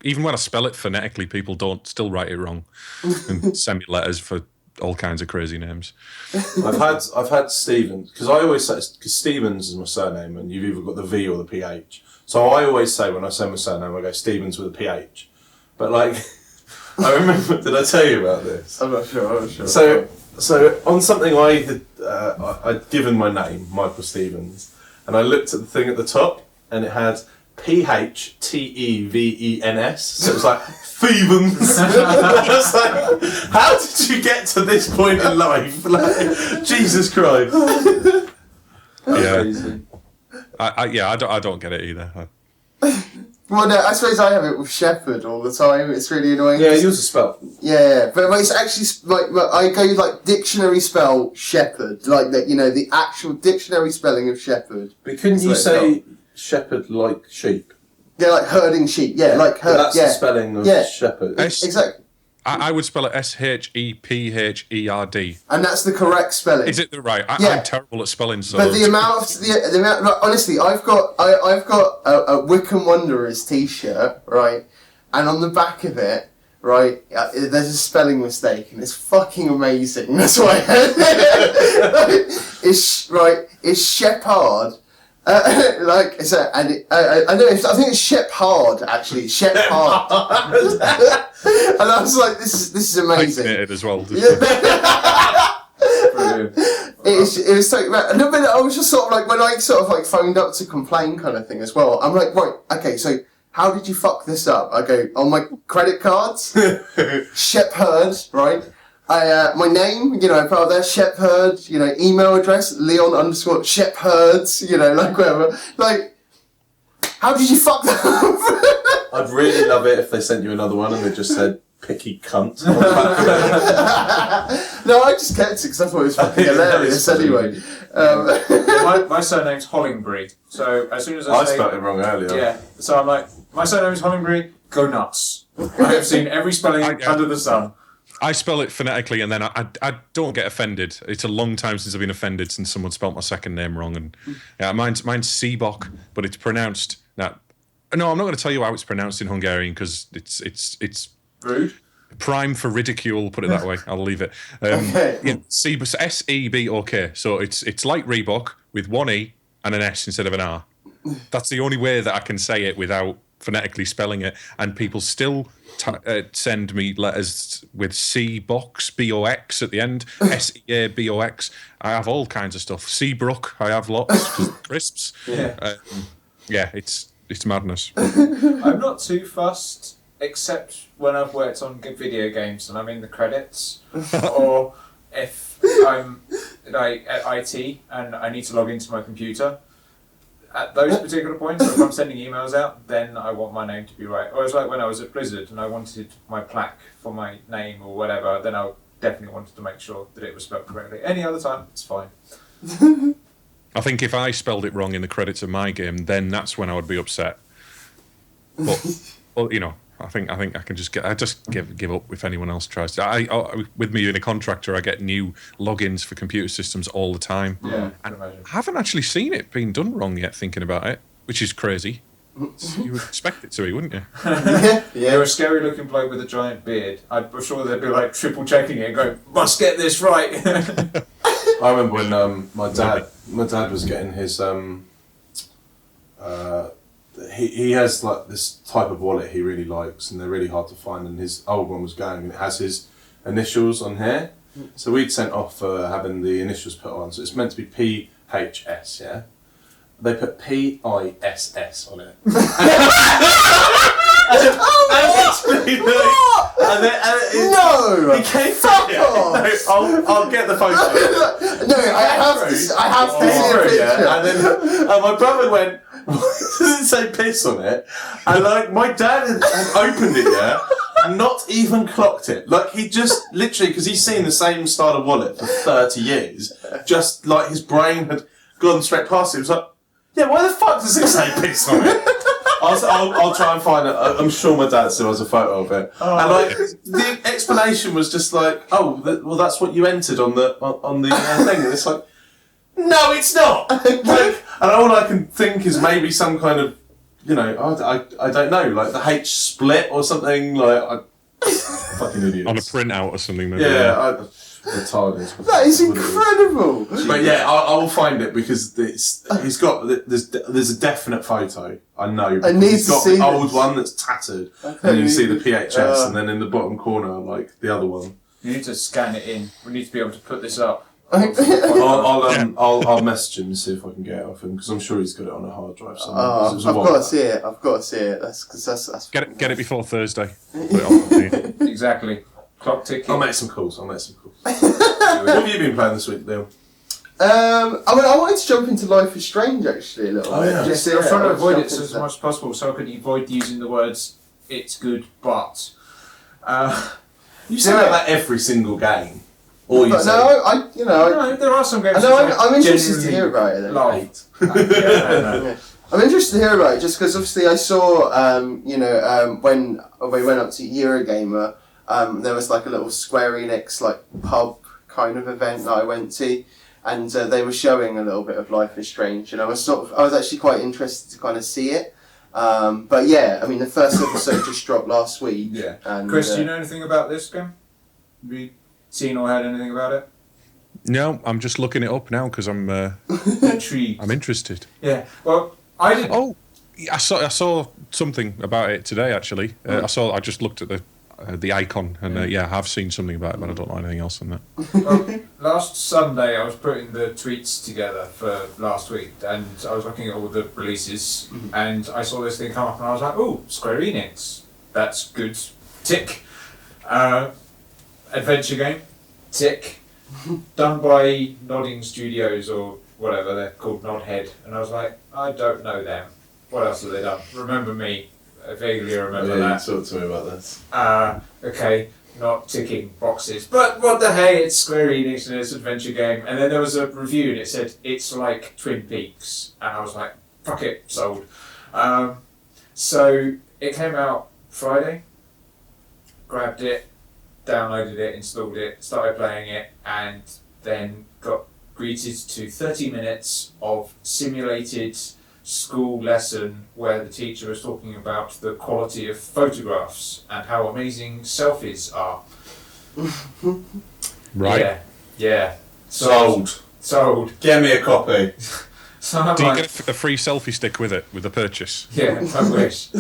even when I spell it phonetically, people still write it wrong and send me letters for all kinds of crazy names. I've had Stevens, because I always say, because Stevens is my surname, and you've either got the V or the PH. So I always say, when I say my surname, I go Stevens with a PH. But like, I remember, did I tell you about this? I'm not sure. So on something I'd given my name, Michael Stevens, and I looked at the thing at the top, and it had PHTEVENS. So it was like, Stevens. I was like, how did you get to this point in life? Like, Jesus Christ. Yeah. I don't get it either. Well, no, I suppose I have it with Shepherd all the time. It's really annoying. Yeah, yours is spelled. Yeah, but it's actually like I go like dictionary spell Shepherd, like that. You know, the actual dictionary spelling of Shepherd. But couldn't you say shepherd like sheep? Yeah, like herding sheep. Yeah, like herd. That's the spelling of shepherd. Exactly. I would spell it SHEPHERD. And that's the correct spelling. Is it the right? I'm terrible at spelling. So but the amount, like, honestly, I've got a Wickham Wanderers T-shirt, right, and on the back of it, right, there's a spelling mistake, and it's fucking amazing. That's why it's Shepherd. I think it's Shepherd actually. Shepherd. And I was like, this is amazing. I it as well. It was like a little bit. I was just sort of like when I sort of like phoned up to complain kind of thing as well. I'm like, right, okay, so how did you fuck this up? I go on my credit cards, Shepherd, right? My name, you know, I put there, Shepherd, you know, email address, Leon_Shepherds, you know, like whatever. Like, how did you fuck that up? I'd really love it if they sent you another one and they just said, picky cunt. No, I just kept it because I thought it was fucking hilarious anyway. My surname's Hollingbury, so as soon as I spelled it wrong earlier. Yeah, so I'm like, my surname's Hollingbury, go nuts. I have seen every spelling under the sun. I spell it phonetically, and then I don't get offended. It's a long time since I've been offended since someone spelt my second name wrong. And mine's Sebok, but it's pronounced now. No, I'm not going to tell you how it's pronounced in Hungarian because it's rude. Prime for ridicule. Put it that way. I'll leave it. Okay. Yeah, Sebok. So it's like Reebok with one E and an S instead of an R. That's the only way that I can say it without phonetically spelling it, and people still send me letters with C-box, B-O-X at the end, S-E-A-B-O-X. I have all kinds of stuff. Seabrook, I have lots, crisps. Yeah, it's madness. I'm not too fussed, except when I've worked on good video games and I'm in the credits, or if I'm like at IT and I need to log into my computer. At those particular points, if I'm sending emails out, then I want my name to be right. Or it's like when I was at Blizzard and I wanted my plaque for my name or whatever, then I definitely wanted to make sure that it was spelled correctly. Any other time, it's fine. I think if I spelled it wrong in the credits of my game, then that's when I would be upset. But, well, you know, I think I can just give up if anyone else tries to. With me being a contractor, I get new logins for computer systems all the time. Yeah, and I haven't actually seen it being done wrong yet. Thinking about it, which is crazy. You would expect it to be, wouldn't you? Yeah. You're a scary looking bloke with a giant beard. I'm sure they'd be like triple checking it and going, must get this right. I remember when my dad was getting his he has like this type of wallet he really likes, and they're really hard to find, and his old one was going and it has his initials on here, so we'd sent off having the initials put on, so it's meant to be PHS, yeah? They put PISS on it. No! He came Fuck off! No, I'll get the photo. No, I have to see a picture. And then my brother went, does it say piss on it? And like, my dad had opened it, yeah, not even clocked it. Like, he just, literally, because he's seen the same style of wallet for 30 years, just like his brain had gone straight past it. He was like, yeah, why the fuck does it say piss on it? I'll try and find it. I'm sure my dad still has a photo of it. Oh. And like the explanation was just like, oh, well, that's what you entered on the thing, and it's like, no, it's not. Like, and all I can think is maybe some kind of, you know, I don't know, like the H split or something. Like, fucking idiot. On a printout or something, maybe. Yeah. Retarded. That is incredible. But yeah, I will find it because he's got there's a definite photo. I know. I need he's to got see the old this. one that's tattered, and you see the PHS, and then in the bottom corner, like the other one. You need to scan it in. We need to be able to put this up. I'll message him and see if I can get it off him because I'm sure he's got it on a hard drive somewhere. I've got to see it. I've got to see it. That's Get it before Thursday. Put it on. Exactly. Clock ticking. I'll make some calls. What have you been playing this week, Neil? I wanted to jump into Life is Strange actually a little bit. Yeah. Yes, I was trying to avoid it as much as possible so I could avoid using the words "it's good," but you say that every single game, or you say no, there are some games. I'm interested to hear about it. I'm interested to hear about it just because obviously I saw when we went up to Eurogamer. There was like a little Square Enix like pub kind of event that I went to, and they were showing a little bit of Life is Strange, and I was actually quite interested to kind of see it. But yeah, I mean the first episode just dropped last week. Yeah. And, Chris, do you know anything about this game? Have you seen or heard anything about it? No, I'm just looking it up now because I'm intrigued. I'm interested. Yeah. Well, I did. Oh, I saw something about it today actually. I just looked at the icon, and I have seen something about it, but I don't know anything else on that. Well, last Sunday I was putting the tweets together for last week, and I was looking at all the releases, and I saw this thing come up, and I was like, "Oh, Square Enix, that's good." Tick. Adventure game. Tick. Done by Nodding Studios or whatever they're called, Nodhead, and I was like, I don't know them. What else have they done? Remember Me. I vaguely remember that. Talk to me about this. Okay, not ticking boxes. But what the hey, it's Square Enix and it's an adventure game. And then there was a review and it said, it's like Twin Peaks. And I was like, fuck it, sold. So it came out Friday. Grabbed it, downloaded it, installed it, started playing it, and then got greeted to 30 minutes of simulated school lesson where the teacher was talking about the quality of photographs and how amazing selfies are. Right. Yeah. Sold. Get me a copy. So Do you get a free selfie stick with it, with the purchase? Yeah, I wish.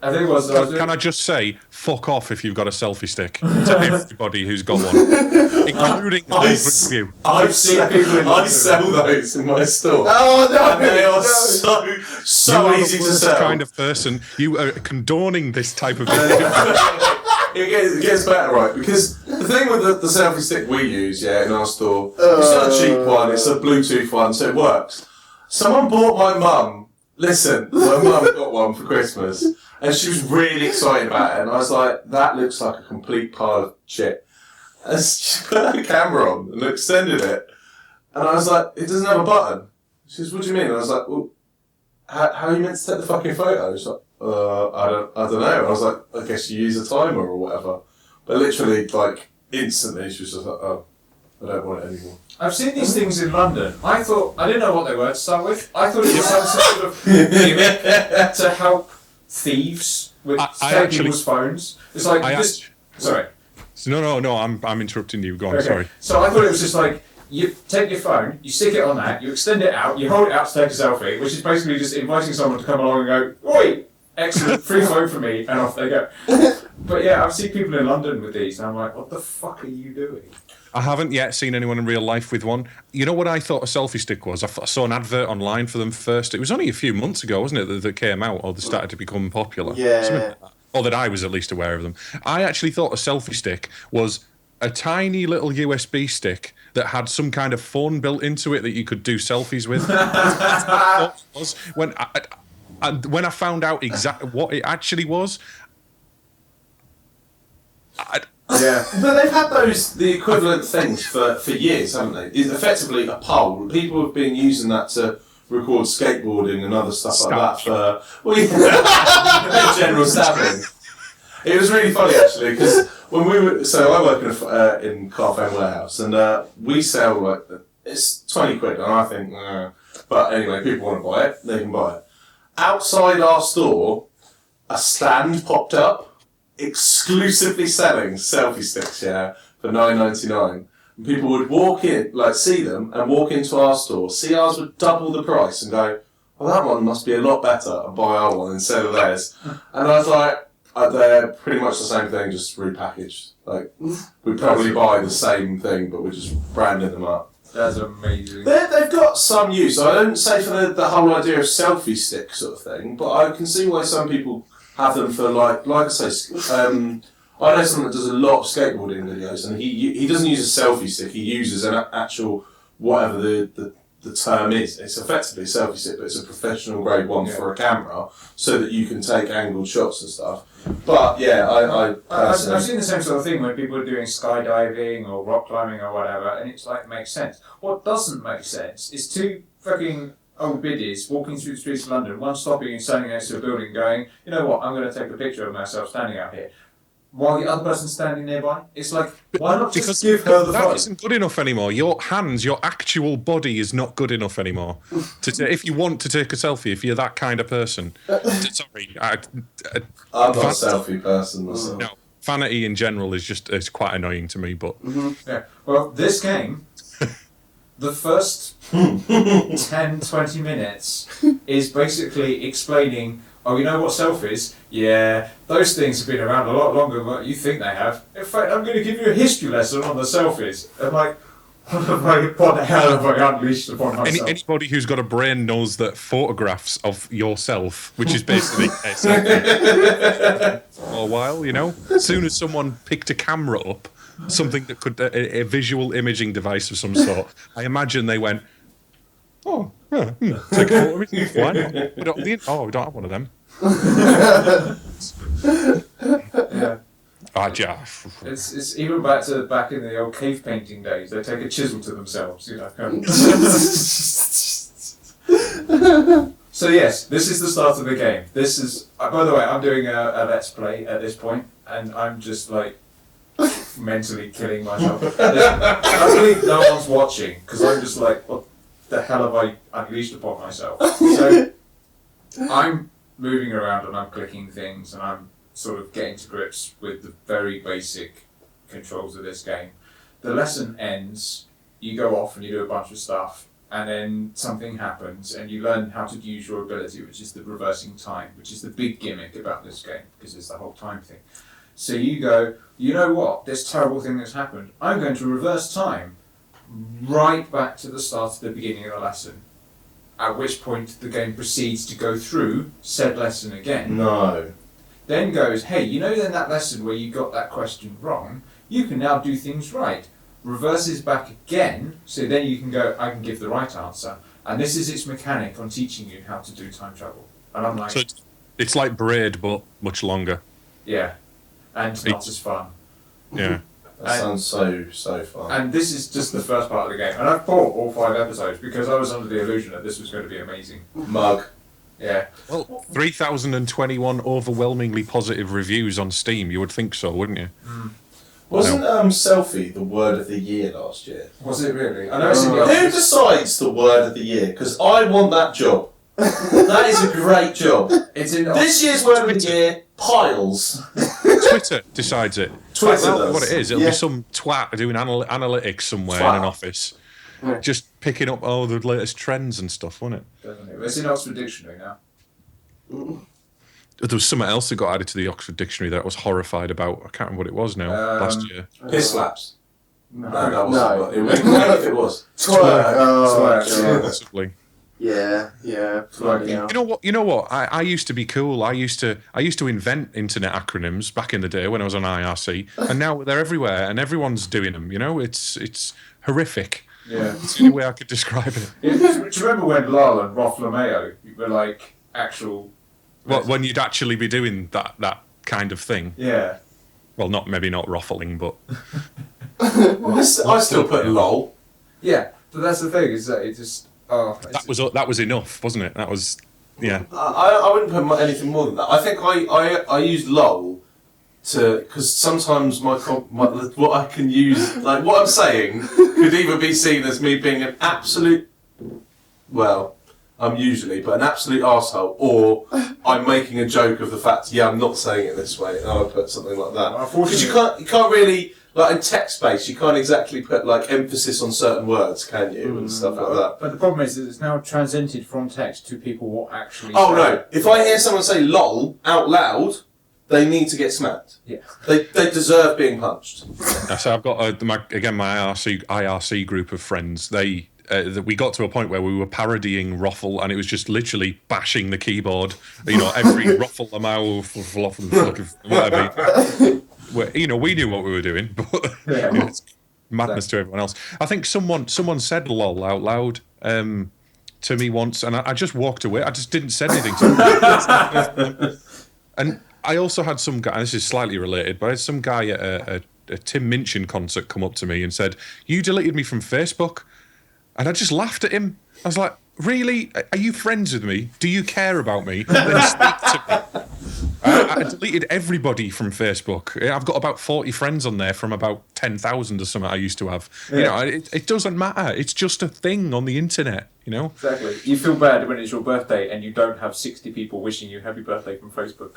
I think it was. Can I just say, fuck off if you've got a selfie stick to everybody who's got one, including you. I've seen people. I sell those in my store. Oh no! And they are so easy to sell. Kind of person you are condoning this type of. It gets better, right? Because the thing with the selfie stick we use, in our store, it's not a cheap one. It's a Bluetooth one, so it works. Someone bought my mum. Listen, my mum got one for Christmas. And she was really excited about it, and I was like, that looks like a complete pile of shit. And she put her camera on and extended it, and I was like, it doesn't have a button. She goes, what do you mean? And I was like, well, how are you meant to take the fucking photo? She's like, I don't know. And I was like, I guess you use a timer or whatever. But literally, like, instantly, she was just like, oh, I don't want it anymore. I've seen these things in London. I didn't know what they were to start with. I thought it was some sort of gimmick to help thieves with people's phones. It's like sorry. No. I'm interrupting you. Go on. Okay. Sorry. So I thought it was just like you take your phone, you stick it on that, you extend it out, you hold it out to take a selfie, which is basically just inviting someone to come along and go, "Oi, excellent, free phone for me," and off they go. But yeah, I've seen people in London with these, and I'm like, what the fuck are you doing? I haven't yet seen anyone in real life with one. You know what I thought a selfie stick was? I saw an advert online for them first. It was only a few months ago, wasn't it, that came out or they started to become popular? Yeah. Or that I was at least aware of them. I actually thought a selfie stick was a tiny little USB stick that had some kind of phone built into it that you could do selfies with. When I found out exactly what it actually was, yeah, but they've had the equivalent things for years, haven't they? It's effectively a pole. People have been using that to record skateboarding and other stuff like that for general stabbing. It was really funny actually because when we were, so I work in Carphone Warehouse and we sell like it's 20 quid and I think, but anyway, people want to buy it, they can buy it. Outside our store, a stand popped up exclusively selling selfie sticks, for $9.99. And people would walk in, like see them, and walk into our store, see ours would double the price, and go, "Well, that one must be a lot better," and buy our one instead of theirs. And I was like, "They're pretty much the same thing, just repackaged. Like we'd probably buy the same thing, but we're just branding them up." That's amazing. They've got some use. I don't say for the whole idea of selfie stick sort of thing, but I can see why some people have them for like I say. I know someone that does a lot of skateboarding videos, and he doesn't use a selfie stick. He uses an actual whatever the term is. It's effectively a selfie stick, but it's a professional grade one for a camera, so that you can take angled shots and stuff. But yeah, I've seen the same sort of thing when people are doing skydiving or rock climbing or whatever, and it's like makes sense. What doesn't make sense is two fucking old biddies walking through the streets of London, one stopping and standing next to a building, going, "You know what? I'm going to take a picture of myself standing out here," while the other person's standing nearby. It's like, why not just give her the phone? That isn't good enough anymore. Your hands, your actual body is not good enough anymore. If you want to take a selfie, if you're that kind of person. Sorry. I'm not a selfie person myself. No, vanity in general is quite annoying to me, but... Yeah. Well, this game, the first 10-20 minutes is basically explaining, "Oh, you know what self is? Yeah, those things have been around a lot longer than what you think they have. In fact, I'm going to give you a history lesson on the selfies." I'm like, what the hell have I unleashed upon myself? Anybody who's got a brain knows that photographs of yourself, which is basically a selfie, for a while, as soon as someone picked a camera up, something that could, a visual imaging device of some sort, I imagine they went, "Oh, yeah, take a photo of me. Why not? We don't have one of them." Yeah. It's even back in the old cave painting days. They take a chisel to themselves, So yes, this is the start of the game. This is, by the way, I'm doing a let's play at this point, and I'm just like mentally killing myself. Luckily, no one's watching because I'm just like, what the hell have I unleashed upon myself? So I'm moving around and I'm clicking things and I'm sort of getting to grips with the very basic controls of this game. The lesson ends, you go off and you do a bunch of stuff, and then something happens and you learn how to use your ability, which is the reversing time, which is the big gimmick about this game, because it's the whole time thing. So you go, "You know what, this terrible thing that's happened, I'm going to reverse time right back to the start of the beginning of the lesson." At which point the game proceeds to go through said lesson again. No. Then goes, "Hey, you know then that lesson where you got that question wrong, you can now do things right." Reverses back again, so then you can go, "I can give the right answer." And this is its mechanic on teaching you how to do time travel. And I'm like... So it's like Braid, but much longer. Yeah. And not as fun. Yeah. That sounds so fun. And this is just the first part of the game. And I've bought all 5 episodes because I was under the illusion that this was going to be amazing. Mug. Yeah. Well, 3,021 overwhelmingly positive reviews on Steam. You would think so, wouldn't you? Wasn't selfie the word of the year last year? Was it really? I know it's in the Who office. decides the word of the year? Because I want that job. That is a great job. It's in This year's word of the year, piles. Twitter decides it. Twitter Well, does. what it is, it'll be some twat doing analytics somewhere in an office. Yeah. Just picking up all the latest trends and stuff, wasn't it? Definitely. It's in Oxford Dictionary now. There was something else that got added to the Oxford Dictionary that I was horrified about. I can't remember what it was now. Last year. Piss slaps. No. That wasn't. No. It was, maybe if it was. Twerk. Oh, Twerk. God. Possibly. Yeah. Bloody hell. You know what? I used to be cool. I used to invent internet acronyms back in the day when I was on IRC, and now they're everywhere and everyone's doing them. It's horrific. Yeah. It's the only way I could describe it. Do you remember when Lala and Rofflameo were like actual... Well, when you'd actually be doing that kind of thing. Yeah. Well, maybe not ruffling, but I still put lol. Yeah, but that's the thing, is that it just... Oh, that was enough, wasn't it? That was, yeah. I wouldn't put anything more than that. I think I use LOL because sometimes what I can use, like what I'm saying, could either be seen as me being an absolute, well, I'm usually, but an absolute arsehole, or I'm making a joke of the fact, I'm not saying it this way, and I'll put something like that. Because you can't really, like in text-based, you can't exactly put like emphasis on certain words, can you, and stuff like that. But the problem is that it's now transcended from text to people what actually. Oh no! If I hear someone say "lol" out loud, they need to get smacked. Yeah. They deserve being punched. So I've got my IRC group of friends. We got to a point where we were parodying Ruffle, and it was just literally bashing the keyboard. Every Ruffle a mouth, whatever. We knew what we were doing, but it's madness to everyone else. I think someone said "lol" out loud to me once, and I just walked away. I just didn't say anything. And I also had some guy. This is slightly related, but I had some guy at a Tim Minchin concert come up to me and said, "You deleted me from Facebook." And I just laughed at him. I was like, really? Are you friends with me? Do you care about me? Then speak to me. I deleted everybody from Facebook. I've got about 40 friends on there from about 10,000 or something I used to have. Yeah. It doesn't matter. It's just a thing on the internet, Exactly. You feel bad when it's your birthday and you don't have 60 people wishing you happy birthday from Facebook.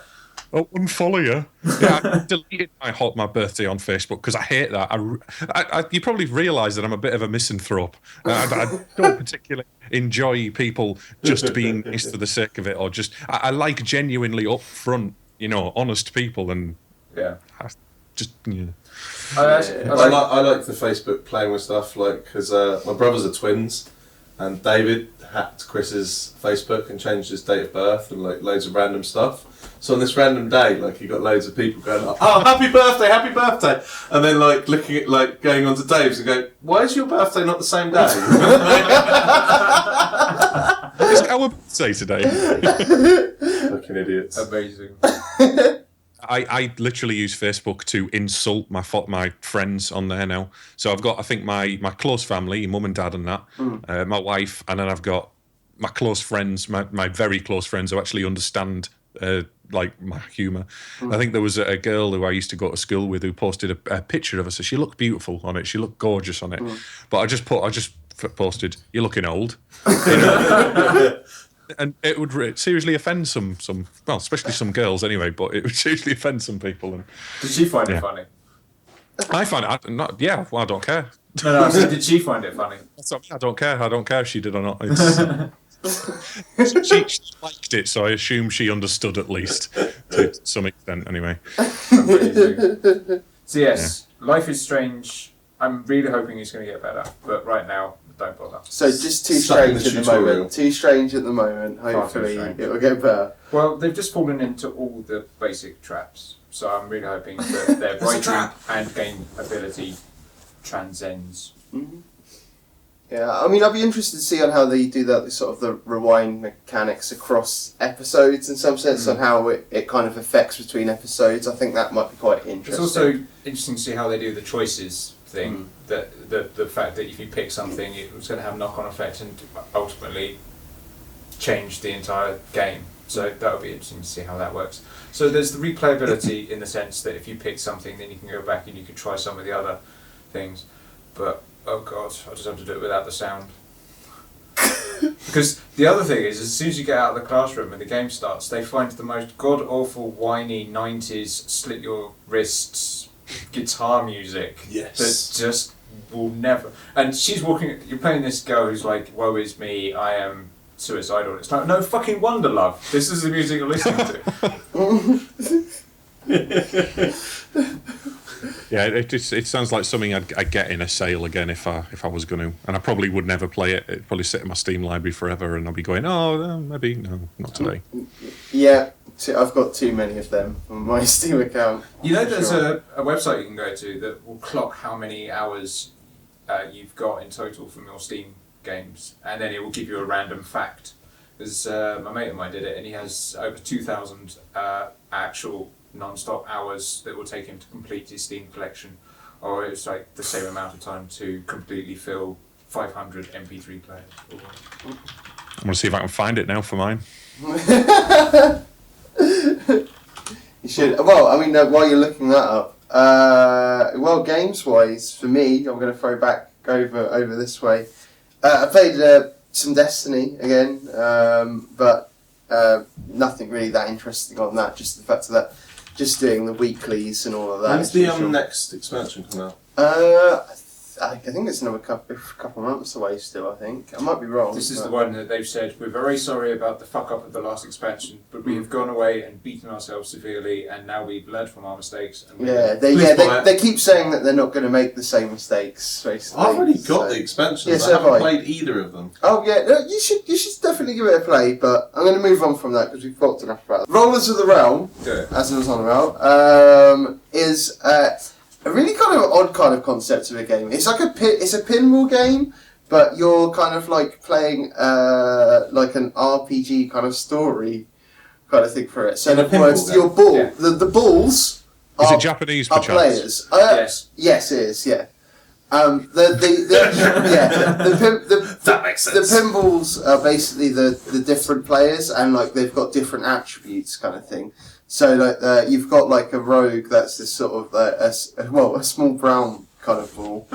Oh, unfollow you. Yeah, I deleted my birthday on Facebook because I hate that. You probably realise that I'm a bit of a misanthrope. I don't particularly enjoy people just being nice for the sake of it, or just I like genuinely upfront, honest people, and yeah, I like the Facebook playing with stuff, like because my brothers are twins, and David hacked Chris's Facebook and changed his date of birth and like loads of random stuff. So on this random day, like he got loads of people going, "Oh, happy birthday!" And then like looking at going on to Dave's and going, "Why is your birthday not the same day?" It's our birthday today. Fucking idiots. Amazing. I literally use Facebook to insult my friends on there now. So I've got, I think, my close family, mum and dad and that, my wife, and then I've got my close friends, my very close friends who actually understand my humour. I think there was a girl who I used to go to school with who posted a picture of her, so she looked beautiful on it, she looked gorgeous on it, but I just posted, "You're looking old." And it would seriously offend some, well, especially some girls anyway, but it would seriously offend some people. And did she find it funny? I find it, well, I don't care. No, so did she find it funny? I don't care if she did or not. She liked it, so I assume she understood at least, to some extent anyway. Amazing. So yes, Life is Strange. I'm really hoping it's going to get better, but right now, don't bother. So just too strange at the moment. Too strange at the moment. Hopefully it'll get better. Well, they've just fallen into all the basic traps, so I'm really hoping that their writing and game ability transcends. Mm-hmm. Yeah, I mean, I'd be interested to see on how they do that, sort of the rewind mechanics across episodes in some sense, on how it kind of affects between episodes. I think that might be quite interesting. It's also interesting to see how they do the choices thing, that the fact that if you pick something, it's going to have knock-on effect and ultimately change the entire game. So that would be interesting to see how that works. So there's the replayability in the sense that if you pick something, then you can go back and you can try some of the other things. But oh god, I just have to do it without the sound. Because the other thing is, as soon as you get out of the classroom and the game starts, they find the most god-awful, whiny 90s slit your wrists guitar music that just will never... And she's walking... You're playing this girl who's like, "Woe is me, I am suicidal." It's like, no fucking wonder, love. This is the music you're listening to. Yeah, it sounds like something I'd get in a sale again if I was going to, and I probably would never play it. It'd probably sit in my Steam library forever, and I'll be going, "Oh, maybe no, not today." Yeah, I've got too many of them on my Steam account. You know, there's a website you can go to that will clock how many hours you've got in total from your Steam games, and then it will give you a random fact. There's my mate of mine did it, and he has over 2,000 actual non-stop hours that will take him to complete his Steam collection, or it's like the same amount of time to completely fill 500 MP3 players. I'm going to see if I can find it now for mine. You should. Well, I mean, while you're looking that up, well, games-wise, for me, I'm going to throw back over this way. I played some Destiny again, but nothing really that interesting on that. Just the fact that just doing the weeklies and all of that. When's the next expansion come out? I think it's another couple months away still, I think. I might be wrong. This is the one that they've said, we're very sorry about the fuck up of the last expansion, but we have gone away and beaten ourselves severely, and now we've learned from our mistakes. And they keep saying that they're not going to make the same mistakes, basically. I've already got the expansions. Yes, I haven't played either of them. Oh yeah, no, you should definitely give it a play, but I'm going to move on from that because we've talked enough about it. Rollers of the Realm, as I was on about, is... a really kind of odd kind of concept of a game. It's like it's a pinball game, but you're kind of like playing like an RPG kind of story kind of thing for it. So in other words, your ball, the balls is it Japanese are perchance? players. Yes, it is. Yeah. That makes sense. The pinballs are basically the different players, and like they've got different attributes, kind of thing. So like you've got like a rogue that's this sort of a small brown kind of ball.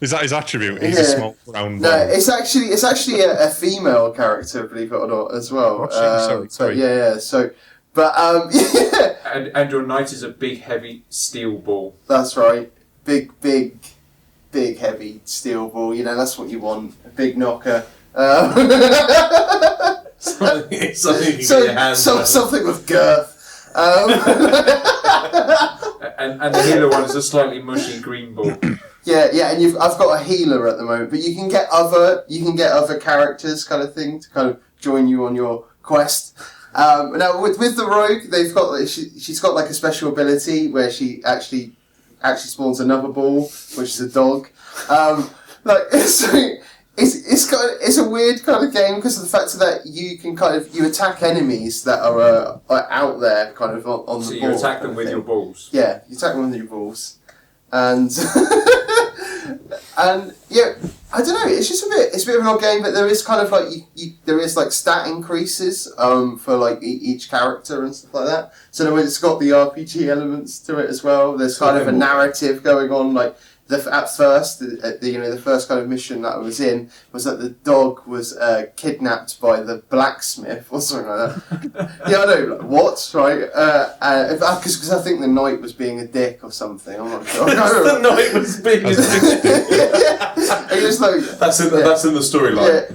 Is that his attribute? He's a small brown ball. No, it's actually a female character, believe it or not, as well. Sorry. Yeah. So, but And your knight is a big, heavy steel ball. That's right. Big, heavy steel ball. You know, that's what you want. A big knocker. Something with girth. And the healer one is a slightly mushy green ball. Yeah, and I've got a healer at the moment, but you can get other characters kind of thing to kind of join you on your quest. Now with the rogue, they've got she's got like a special ability where she actually spawns another ball, which is a dog. It's a weird kind of game because of the fact that you can you attack enemies that are out there kind of on the board. So you attack them with your balls. Yeah, you attack them with your balls, and and yeah, I don't know. It's a bit of an odd game, but there is kind of like there is like stat increases for like each character and stuff like that. So it's got the RPG elements to it as well. There's kind of a narrative going on like. The first kind of mission that I was in was that the dog was kidnapped by the blacksmith or something like that. Yeah, I know. Like, what? Right? Because I think the knight was being a dick or something. I'm not sure. The knight was being a dick. That's in the storyline. Yeah.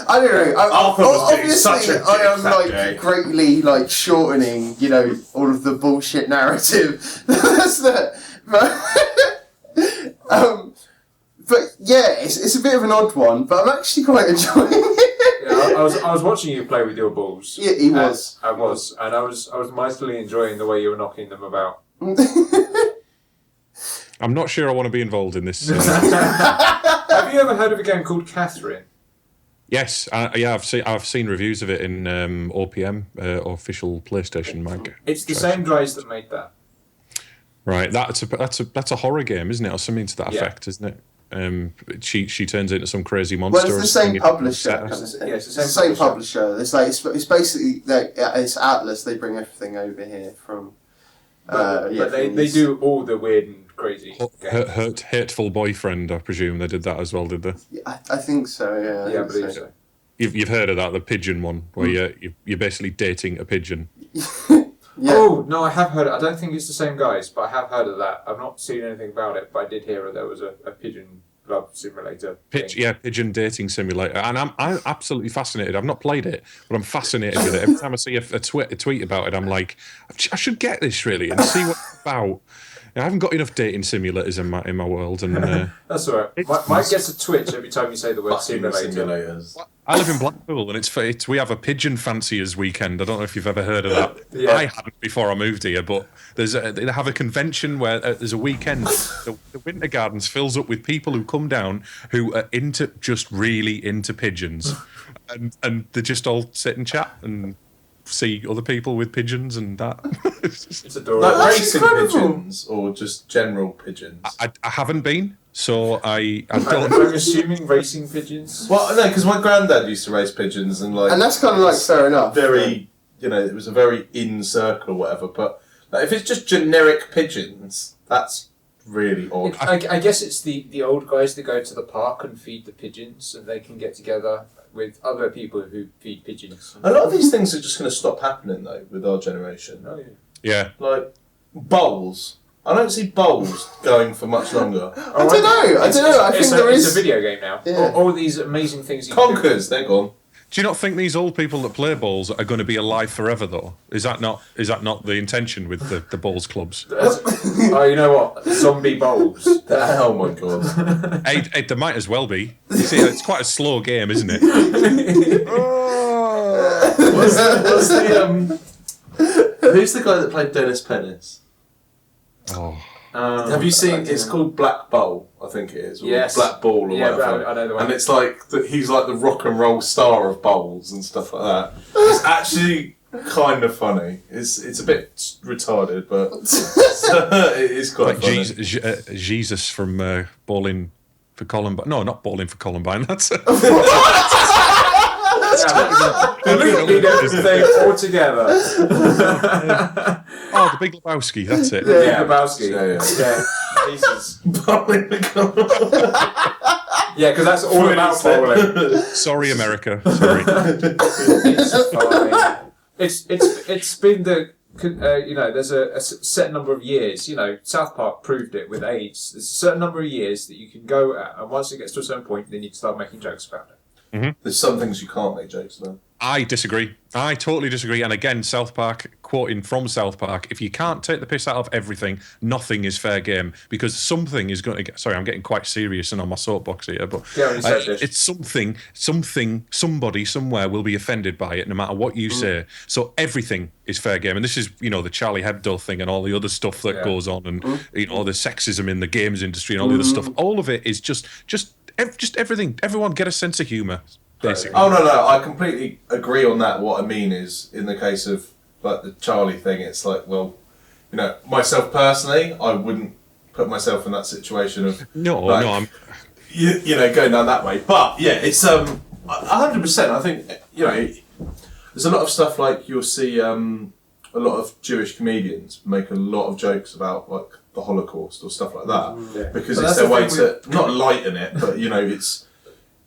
I don't know. Arthur was being obviously, such a dick I am that day. greatly shortening, all of the bullshit narrative. That's that. But yeah, it's a bit of an odd one, but I'm actually quite enjoying it. Yeah, I was watching you play with your balls. Yeah, he was. I was mightily enjoying the way you were knocking them about. I'm not sure I want to be involved in this. Have you ever heard of a game called Catherine? Yes, I've seen reviews of it in OPM, official PlayStation mag. It's the same guys that made that. Right, that's a horror game, isn't it, or something to that effect, isn't it? She turns into some crazy monster. Well, it's the same publisher. It's the same publisher. It's basically it's Atlas. They bring everything over here from. But they do all the weird and crazy. Hateful Boyfriend, I presume they did that as well, did they? Yeah, I think so. Yeah. I believe so. You've heard of that, the pigeon one, where you're basically dating a pigeon. Yeah. Oh, no, I have heard it. I don't think it's the same guys, but I have heard of that. I've not seen anything about it, but I did hear there was a pigeon love simulator. Pigeon dating simulator. And I'm absolutely fascinated. I've not played it, but I'm fascinated with it. Every time I see a tweet about it, I'm like, I should get this really and see what it's about. I haven't got enough dating simulators in my world. And that's all right. Mike gets a twitch every time you say the word simulators. I live in Blackpool, and it's we have a pigeon fanciers weekend. I don't know if you've ever heard of that. Yeah. I hadn't before I moved here, but they have a convention where there's a weekend. The Winter Gardens fills up with people who come down who are really into pigeons, and they just all sit and chat and see other people with pigeons and that. It's adorable. Like That's racing incredible. pigeons or just general pigeons? I haven't been, so I don't. I'm assuming racing pigeons. Well, no, because my granddad used to race pigeons and like. And that's kind of like fair enough. Very, it was a very in circle or whatever. But like, if it's just generic pigeons, that's really odd. I guess it's the old guys that go to the park and feed the pigeons, and they can get together with other people who feed pigeons. A lot of these things are just going to stop happening though with our generation. Oh, yeah. Yeah. Like bowls. I don't see bowls going for much longer. I don't know. I think there is. It's a video game now. Yeah. All these amazing things. You can do. Conkers, they're gone. Do you not think these old people that play bowls are going to be alive forever though? Is that not the intention with the bowls clubs? Oh, you know what? Zombie bowls. Oh my god. There might as well be. You see, it's quite a slow game, isn't it? Who's the guy that played Dennis Pennis? Oh. Have you seen? It's called Black Bowl, I think it is. Or Yes. Black Ball or Yeah, whatever. I know the one. And it's like he's like the rock and roll star of bowls and stuff like that. It's actually kind of funny. It's a bit retarded, but it is quite Like funny. Jesus from Bowling for Columbine. No, not Bowling for Columbine. That's Everything all together. the Big Lebowski. That's it. Yeah, Lebowski. Yeah. Jesus. Bowling for Columbine. Yeah, because that's all about bowling. Sorry, America. Sorry. It's fine. It's been the there's a set number of years. South Park proved it with AIDS. There's a certain number of years that you can go at, and once it gets to a certain point, then you start making jokes about it. There's some things you can't make jokes about. I disagree. I totally disagree. And again, South Park, quoting from South Park, if you can't take the piss out of everything, nothing is fair game. Because something is going to get... Sorry, I'm getting quite serious and on my soapbox here, but it's something, somebody, somewhere will be offended by it no matter what you say. So everything is fair game. And this is, the Charlie Hebdo thing and all the other stuff that goes on and, the sexism in the games industry and all the other stuff. All of it is just everything. Everyone get a sense of humour. Basically. Oh no, I completely agree on that. What I mean is, in the case of like the Charlie thing, it's like, well, myself personally, I wouldn't put myself in that situation of No, I'm going down that way. But yeah, it's 100%. I think there's a lot of stuff like you'll see a lot of Jewish comedians make a lot of jokes about like the Holocaust or stuff like that because it's their way to not lighten it, but it's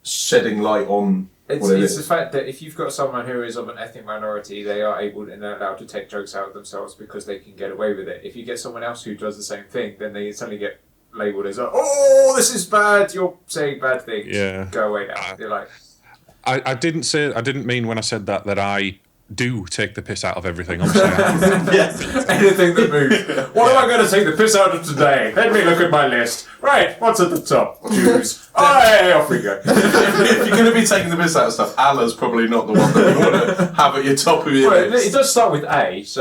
shedding light on what it is. It's the fact that if you've got someone who is of an ethnic minority, they are able and they're allowed to take jokes out of themselves because they can get away with it. If you get someone else who does the same thing, then they suddenly get labelled as, oh, this is bad, you're saying bad things. Yeah. Go away now. You're like... I didn't mean when I said that I do take the piss out of everything. Obviously, anything that moves. What am I going to take the piss out of today? Let me look at my list. Right, what's at the top? Jews. Hey, off we go. If you're going to be taking the piss out of stuff, Allah's probably not the one that you want to have at your top of your list. It does start with A, so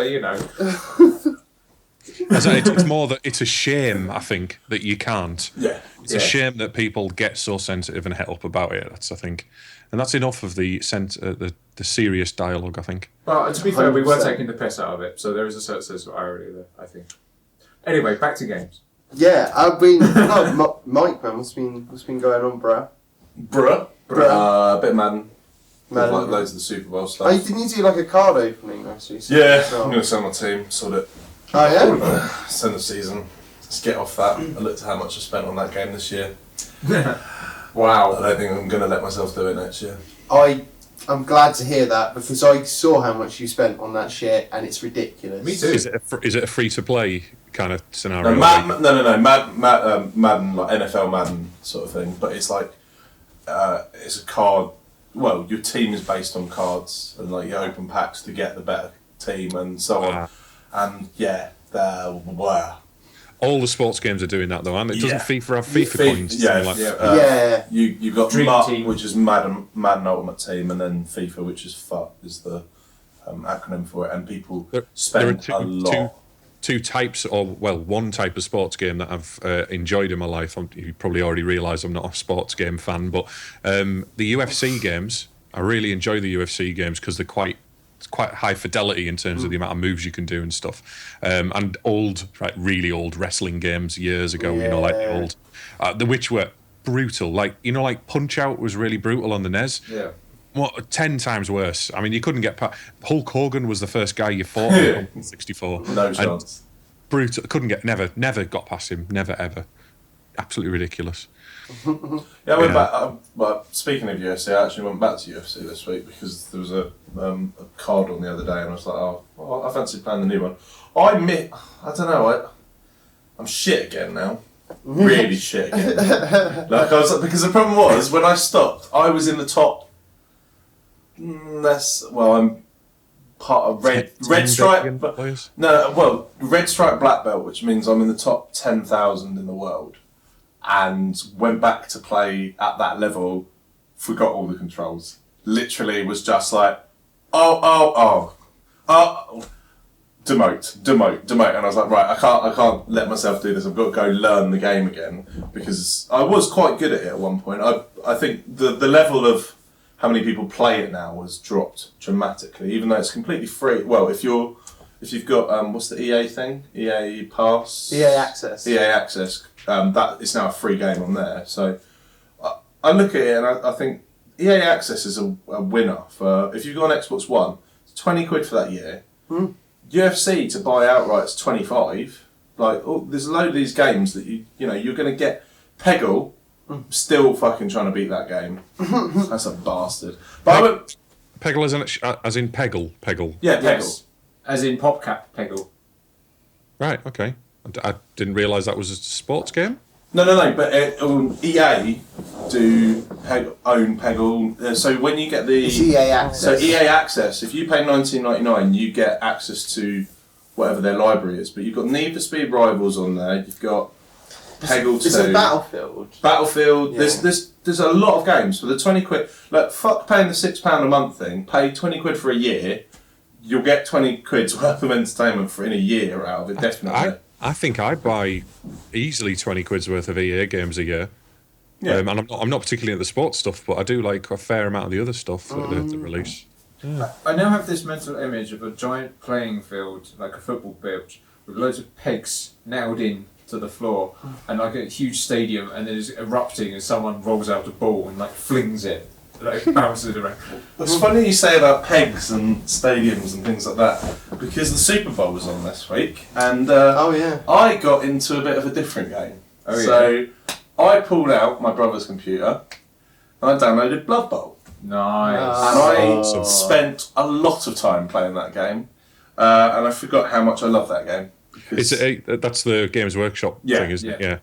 It's more that it's a shame, I think, that you can't. Yeah. It's a shame that people get so sensitive and het up about it. That's, I think, and that's enough of the serious dialogue, I think. Well, to be fair, we were taking the piss out of it, so there is a certain sense of irony there, I think. Anyway, back to games. Yeah, Mike, man, what's been going on, bruh? Bruh. A bit of Madden. Like loads of the Super Bowl stuff. Oh, didn't you do like a card opening actually? Yeah, I'm going to sell my team, sort it. Oh yeah? Send the season. Let's get off that. I looked at how much I spent on that game this year. Wow. I don't think I'm going to let myself do it next year. I'm glad to hear that because I saw how much you spent on that shit and it's ridiculous. Me too. Is it a free to play kind of scenario? No, Madden, like NFL Madden sort of thing. But it's like it's a card. Well, your team is based on cards and like you open packs to get the better team and so on. And wow. All the sports games are doing that though, and it doesn't FIFA have FIFA coins. Yeah. You've got Dream MUT, Team. which is Madden Ultimate Team, and then FIFA, which is FUT, is the acronym for it. And people spend a lot. Two types, one type of sports game that I've enjoyed in my life. You probably already realise I'm not a sports game fan, but the UFC games, I really enjoy the UFC games because they're quite it's quite high fidelity in terms of the amount of moves you can do and stuff. And old, really old wrestling games years ago, like the old, which were brutal. Like Punch Out was really brutal on the NES. Yeah. What 10 times worse. I mean, you couldn't get past. Hulk Hogan was the first guy you fought in 64. No chance. Brutal. Never got past him. Never ever. Absolutely ridiculous. Yeah, I went back. Well, speaking of UFC, I actually went back to UFC this week because there was a card on the other day, and I was like, oh, well, I fancy playing the new one. I don't know. I'm shit again now. Really shit again. Because the problem was when I stopped, I was in the top. I'm part of red stripe. Red stripe black belt, which means I'm in the top 10,000 in the world. And went back to play at that level, forgot all the controls. Literally was just like, demote. And I was like, right, I can't let myself do this. I've got to go learn the game again because I was quite good at it at one point. I think the level of how many people play it now has dropped dramatically, even though it's completely free. Well, if you've got what's the EA thing? EA Pass? EA Access. EA Access. That is now a free game on there. So I look at it and I think EA Access is a winner for if you've got an Xbox One. It's 20 quid for that year. UFC to buy outright is 25. There's a load of these games that you're going to get. Peggle, still fucking trying to beat that game. That's a bastard. But Peggle as in Peggle. Yeah, Peggle. Yes. As in PopCap Peggle. Right. Okay. I didn't realise that was a sports game. No. But EA do own Peggle. So when you get it's EA Access. So EA Access, if you pay $19.99, you get access to whatever their library is. But you've got Need for Speed Rivals on there. You've got Peggle 2. It's a Battlefield. Yeah. There's a lot of games for the 20 quid. Like fuck paying the £6 a month thing. Pay 20 quid for a year. You'll get 20 quid's worth of entertainment in a year out of it. Definitely. I think I'd buy easily 20 quid's worth of EA games a year. Yeah. And I'm not particularly into the sports stuff, but I do like a fair amount of the other stuff that they release. Yeah. I now have this mental image of a giant playing field, like a football pitch, with loads of pegs nailed in to the floor, and like a huge stadium, and there's erupting as someone rolls out a ball and flings it, bounces it around. It's funny you say about pegs and stadiums and things like that, because the Super Bowl was on this week, and I got into a bit of a different game. I pulled out my brother's computer and I downloaded Blood Bowl. Nice. And I spent a lot of time playing that game, and I forgot how much I love that game. That's the Games Workshop thing, isn't it? Yeah.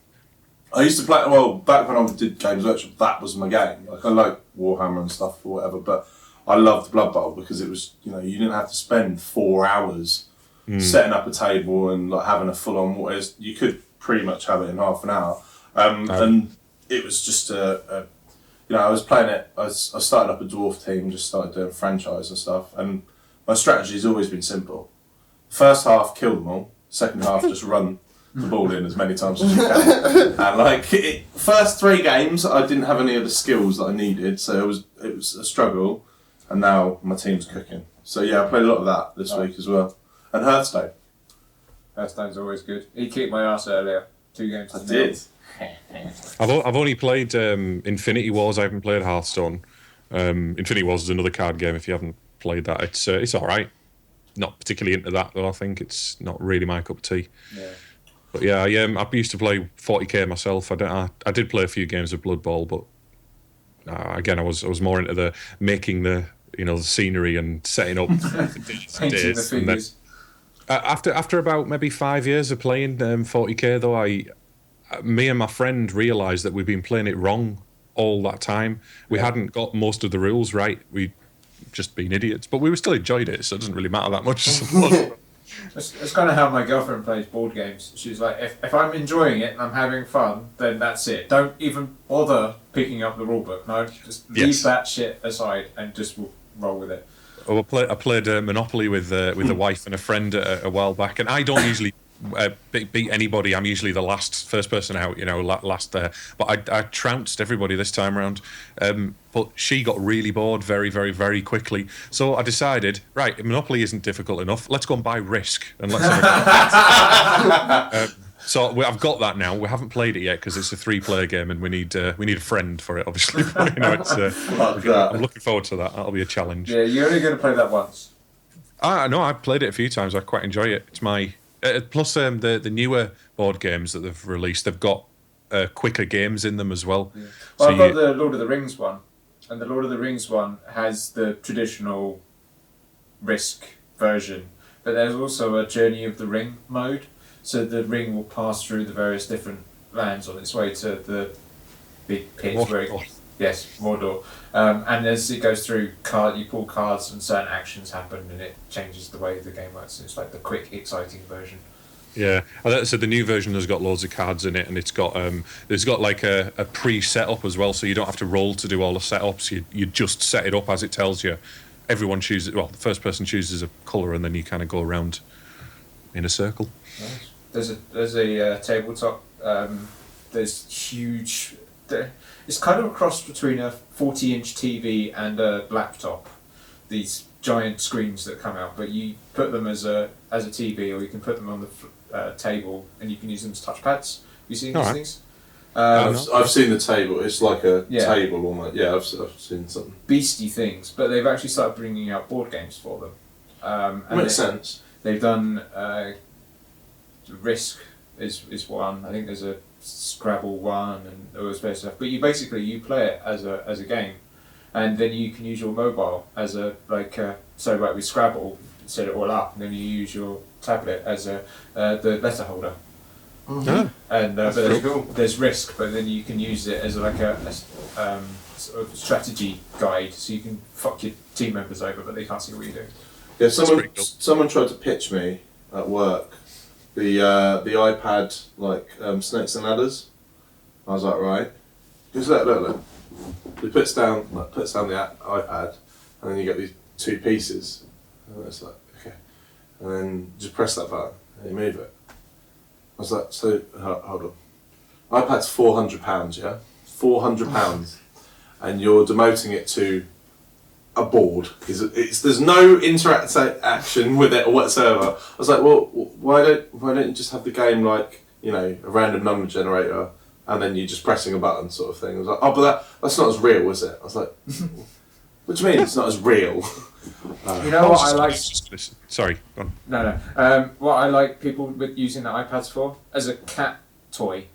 I used to play, back when I did Games Workshop, that was my game. I like Warhammer and stuff or whatever, but I loved Blood Bowl because it was, you didn't have to spend 4 hours setting up a table and having a full-on war. You could pretty much have it in half an hour. And it was just I was playing it, I started up a dwarf team, just started doing franchise and stuff, and my strategy has always been simple. First half, kill them all. Second half, just run the ball in as many times as you can. And first 3 games, I didn't have any of the skills that I needed, so it was a struggle. And now my team's cooking. So yeah, I played a lot of that this week as well. And Hearthstone. Hearthstone's always good. He kicked my ass earlier. 2 games. I did. I've only played Infinity Wars. I haven't played Hearthstone. Infinity Wars is another card game. If you haven't played that, it's all right. Not particularly into that, but I think it's not really my cup of tea. Yeah. But yeah, I used to play 40k myself. I did play a few games of Blood Bowl, but again, I was more into the making the scenery and setting up painting the figures. After about maybe 5 years of playing 40k, though, me and my friend realised that we'd been playing it wrong all that time. We hadn't got most of the rules right. We'd just been idiots, but we still enjoyed it, so it doesn't really matter that much. It's kind of how my girlfriend plays board games. She's like, if I'm enjoying it and I'm having fun, then that's it. Don't even bother picking up the rulebook. No, just leave that shit aside and just roll with it. I played Monopoly with a wife and a friend a while back, and I don't usually beat anybody. I'm usually the first person out, last there. But I trounced everybody this time around. But she got really bored very, very, very quickly. So I decided, right, Monopoly isn't difficult enough. Let's go and buy Risk and let's have a go. So I've got that now. We haven't played it yet because it's a 3-player game, and we need a friend for it. Obviously, I'm looking forward to that. That'll be a challenge. Yeah, you're only going to play that once. No, I've played it a few times. I quite enjoy it. It's my plus the newer board games that they've released. They've got quicker games in them as well. Yeah. Well, I've got the Lord of the Rings one, and the Lord of the Rings one has the traditional Risk version, but there's also a Journey of the Ring mode. So the ring will pass through the various different lands on its way to the big pit yes, Mordor. And as it goes through, you pull cards and certain actions happen, and it changes the way the game works. It's like the quick, exciting version. Yeah, so the new version has got loads of cards in it, and it's got like a pre-setup as well, so you don't have to roll to do all the setups. You just set it up as it tells you. Everyone chooses. Well, the first person chooses a colour, and then you kind of go around in a circle. Nice. There's a tabletop. There's huge. It's kind of a cross between a 40-inch TV and a laptop. These giant screens that come out, but you put them as a TV, or you can put them on the table, and you can use them as touchpads. Have you seen these things? I've seen the table. It's like a table almost. Yeah, I've seen something. Beastie things, but they've actually started bringing out board games for them. Makes sense. They've done Risk is one. I think there's a Scrabble one and all this kind of stuff. But you play it as a game, and then you can use your mobile as with Scrabble, set it all up, and then you use your tablet as the letter holder. Mm-hmm. And but there's Risk, but then you can use it as a sort of strategy guide, so you can fuck your team members over, but they can't see what you're doing. Yeah, someone tried to pitch me at work the iPad Snakes and Ladders. I was like, right. Just look. He puts down the iPad, and then you get these 2 pieces. And it's like, okay, and then just press that button and you move it. I was like, so hold on. iPad's £400, yeah, £400, and you're demoting it to a board. There's no interaction with it whatsoever. I was like, well, why don't you just have the game like, a random number generator, and then you're just pressing a button sort of thing. I was like, oh, but that's not as real, is it? I was like, what do you mean it's not as real? You know what I like? Sorry. Go on. No. What I like people with using the iPads for as a cat toy.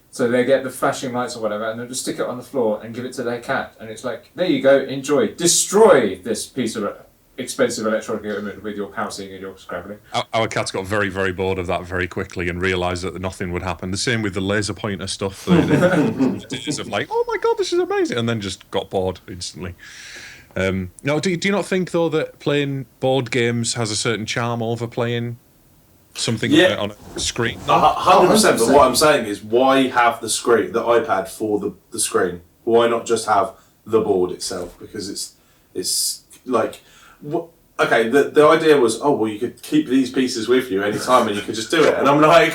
So they get the flashing lights or whatever, and they'll just stick it on the floor and give it to their cat, and it's like, there you go, enjoy, destroy this piece of expensive electronic equipment with your pouncing and your scrabbling. Our cats got very, very bored of that very quickly and realised that nothing would happen. The same with the laser pointer stuff. Days of like, oh my god, this is amazing, and then just got bored instantly. No, do you not think though that playing board games has a certain charm over playing something on a screen? 100%. But what I'm saying is, why have the iPad for the screen? Why not just have the board itself? Because it's like, okay, the idea was, oh well, you could keep these pieces with you anytime and you could just do it. And I'm like,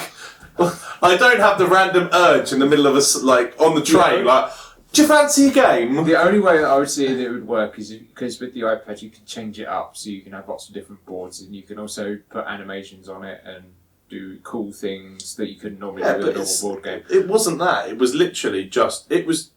I don't have the random urge in the middle of on the train, like, do you fancy a game? The only way that I would see that it would work is because with the iPad you can change it up, so you can have lots of different boards, and you can also put animations on it and do cool things that you couldn't normally do with a normal board game. It wasn't that. It was literally just. It was.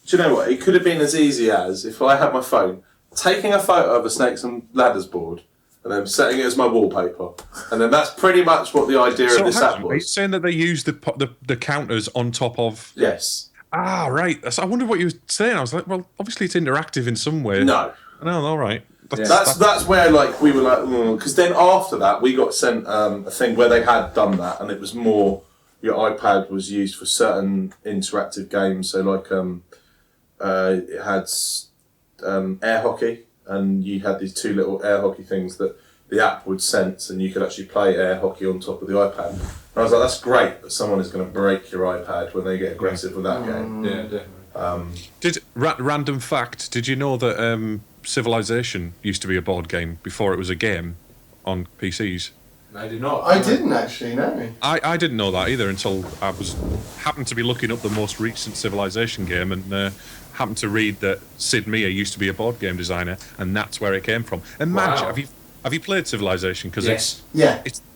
Do you know what? It could have been as easy as, if I had my phone, taking a photo of a Snakes and Ladders board and then setting it as my wallpaper, and then that's pretty much what the idea of this app was. Are you saying that they use the counters on top of? Yes. Ah, right. I wondered what you were saying. I was like, well, obviously it's interactive in some way. No, all right. That's where we were like, because then after that we got sent a thing where they had done that, and it was more your iPad was used for certain interactive games. So it had air hockey, and you had these 2 little air hockey things that the app would sense, and you could actually play air hockey on top of the iPad. And I was like, that's great, but someone is going to break your iPad when they get aggressive with that game. Yeah, definitely. Random fact, did you know that Civilization used to be a board game before it was a game on PCs? I did not. I didn't actually know. I didn't know that either until I happened to be looking up the most recent Civilization game and happened to read that Sid Meier used to be a board game designer, and that's where it came from. Imagine, have you played Civilization? Because it's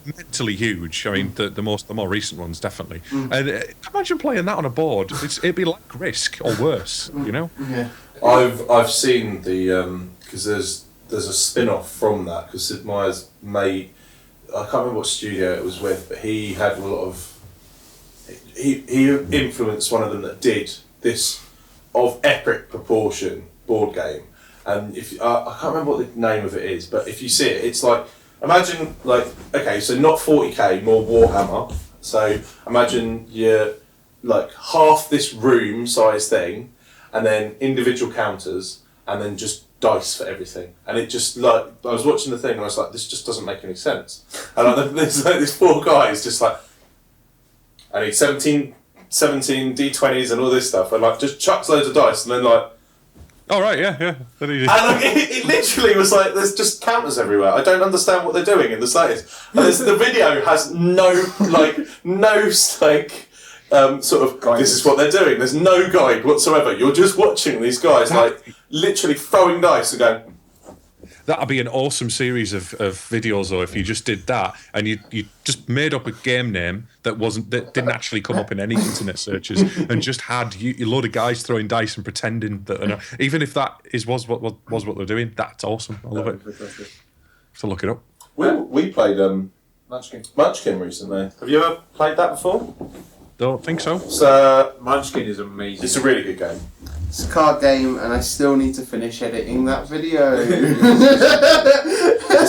mentally huge. I mean, the more recent ones definitely. And imagine playing that on a board. It'd be like Risk or worse. You know? Yeah. I've seen the because there's a spin-off from that because Sid Meier's made. I can't remember what studio it was with, but he had a lot of. He influenced one of them that did this of epic proportion board game, and if I can't remember what the name of it is, but if you see it, it's like imagine like okay, so not 40k, more Warhammer. So imagine you're like half this room size thing, and then individual counters, and then just dice for everything, and it just like I was watching the thing and I was like, this just doesn't make any sense. And like, there's like these four guys just like, I need 17 d20s and all this stuff, and like just chucks loads of dice, and then like, oh right, yeah. And like it literally was like there's just counters everywhere. I don't understand what they're doing in the slightest. And the video has no sort of guidance. This is what they're doing. There's no guide whatsoever. You're just watching these guys like literally throwing dice and going. That'd be an awesome series of videos, though, if you just did that and you just made up a game name that didn't actually come up in any internet searches and just had a load of guys throwing dice and pretending that even if that was what they're doing, that's awesome. I love it. So look it up. We played Munchkin recently. Have you ever played that before? Don't think so. So Munchkin is amazing. It's a really good game. It's a card game, and I still need to finish editing that video. It's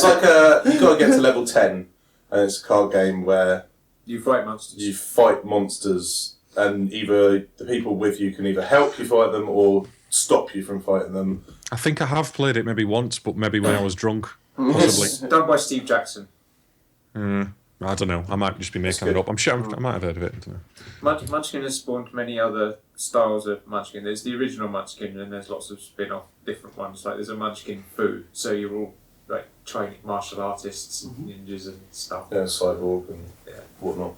like you got to get to level 10, and it's a card game where you fight monsters. You fight monsters, and either the people with you can either help you fight them or stop you from fighting them. I think I have played it maybe once, but maybe when I was drunk, possibly. It's done by Steve Jackson. I don't know. I might just be making it up. I'm sure I might have heard of it. Munchkin has spawned many other styles of Munchkin. There's the original Munchkin, and there's lots of spin-off different ones. Like there's a Munchkin Fu, so you're all like training martial artists, and ninjas and stuff. Yeah, cyborg and whatnot.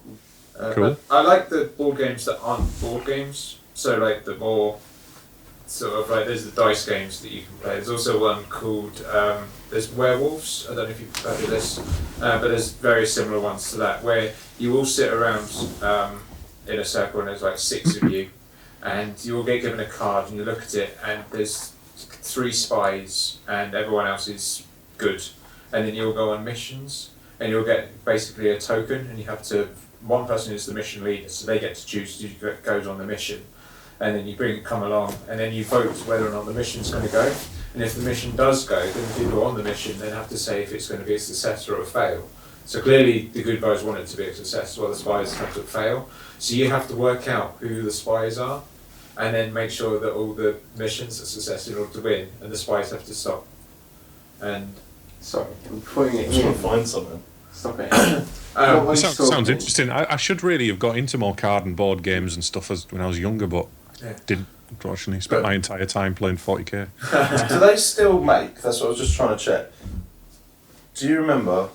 Cool. I like the board games that aren't board games. So like the more sort of like there's the dice games that you can play. There's also one called there's Werewolves. I don't know if you've heard of this, but there's very similar ones to that where you all sit around in a circle and there's like 6 of you, and you all get given a card and you look at it and there's 3 spies and everyone else is good, and then you'll go on missions and you'll get basically a token, and you have to. One person is the mission leader, so they get to choose who goes on the mission. And then you come along, and then you vote whether or not the mission's going to go. And if the mission does go, then the people on the mission then have to say if it's going to be a success or a fail. So clearly the good guys want it to be a success, while the spies have to fail. So you have to work out who the spies are, and then make sure that all the missions are success in order to win, and the spies have to stop. And sorry, I'm putting it I'm trying to find something. Stop it. Sounds interesting. I should really have got into more card and board games and stuff when I was younger, but didn't, unfortunately. Spent my entire time playing 40k. Do they still make, that's what I was just trying to check. Do you remember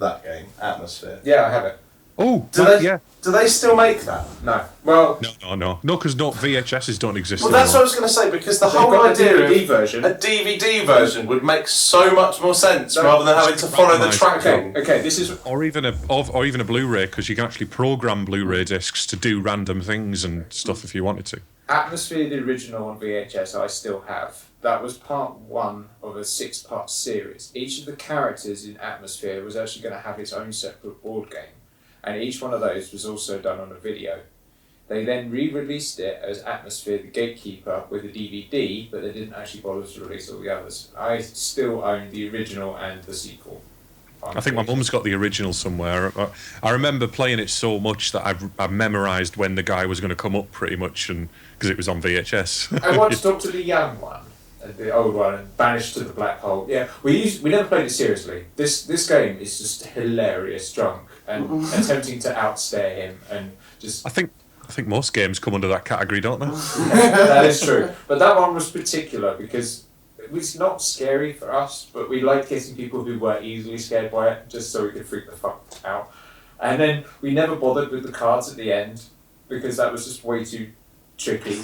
that game, Atmosphere? yeah, I have it. Oh, Do they still make that? No. Well, No, because VHSs don't exist Well, anymore. that's what I was going to say, because the whole got a idea DVD of version. a DVD version would make so much more sense rather than having to follow the tracking. Okay, this is Or even a Blu-ray, because you can actually program Blu-ray discs to do random things and stuff if you wanted to. Atmosphere, the original on VHS, I still have. That was part 1 of a 6-part series. Each of the characters in Atmosphere was actually going to have its own separate board game, and each one of those was also done on a video. They then re-released it as Atmosphere the Gatekeeper with a DVD, but they didn't actually bother to release all the others. I still own the original and the sequel. I think my mum's got the original somewhere. I remember playing it so much that I've memorised when the guy was going to come up pretty much, and because it was on VHS. I watched Dr. the Young one, the old one, and Banished to the Black Hole. Yeah, we never played it seriously. This game is just hilarious drunk and attempting to outstare him and just. I think most games come under that category, don't they? That is true. But that one was particular because it was not scary for us, but we liked getting people who were easily scared by it, just so we could freak the fuck out. And then we never bothered with the cards at the end, because that was just way too tricky.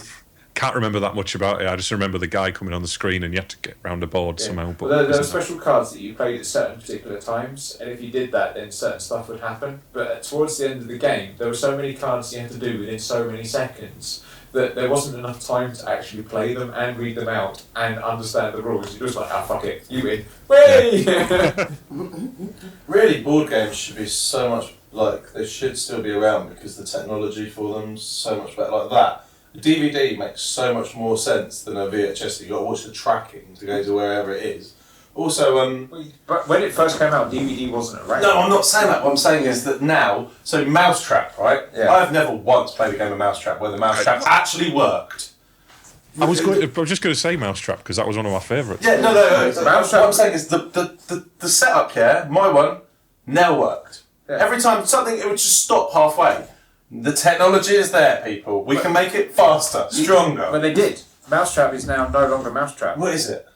Can't remember that much about it. I just remember the guy coming on the screen and you had to get round a board somehow. But there were special cards that you played at certain particular times, and if you did that, then certain stuff would happen. But towards the end of the game, there were so many cards you had to do within so many seconds that there wasn't enough time to actually play them and read them out and understand the rules. You're just like, fuck it, you win. Yeah. Really, board games should be so much, like, they should still be around because the technology for them is so much better. Like that. A DVD makes so much more sense than a VHS. You've got to watch the tracking to go to wherever it is. Also, But when it first came out, DVD wasn't around. No, I'm not saying that. What I'm saying is that now, so Mousetrap, right? Yeah. I've never once played a game of Mousetrap where the Mousetrap actually worked. I was just going to say Mousetrap because that was one of my favourites. Yeah, no. What I'm saying is the setup, my one, never worked. Yeah. Every time something, it would just stop halfway. The technology is there, people. We can make it faster, stronger. But they did. Mousetrap is now no longer Mousetrap. What is it?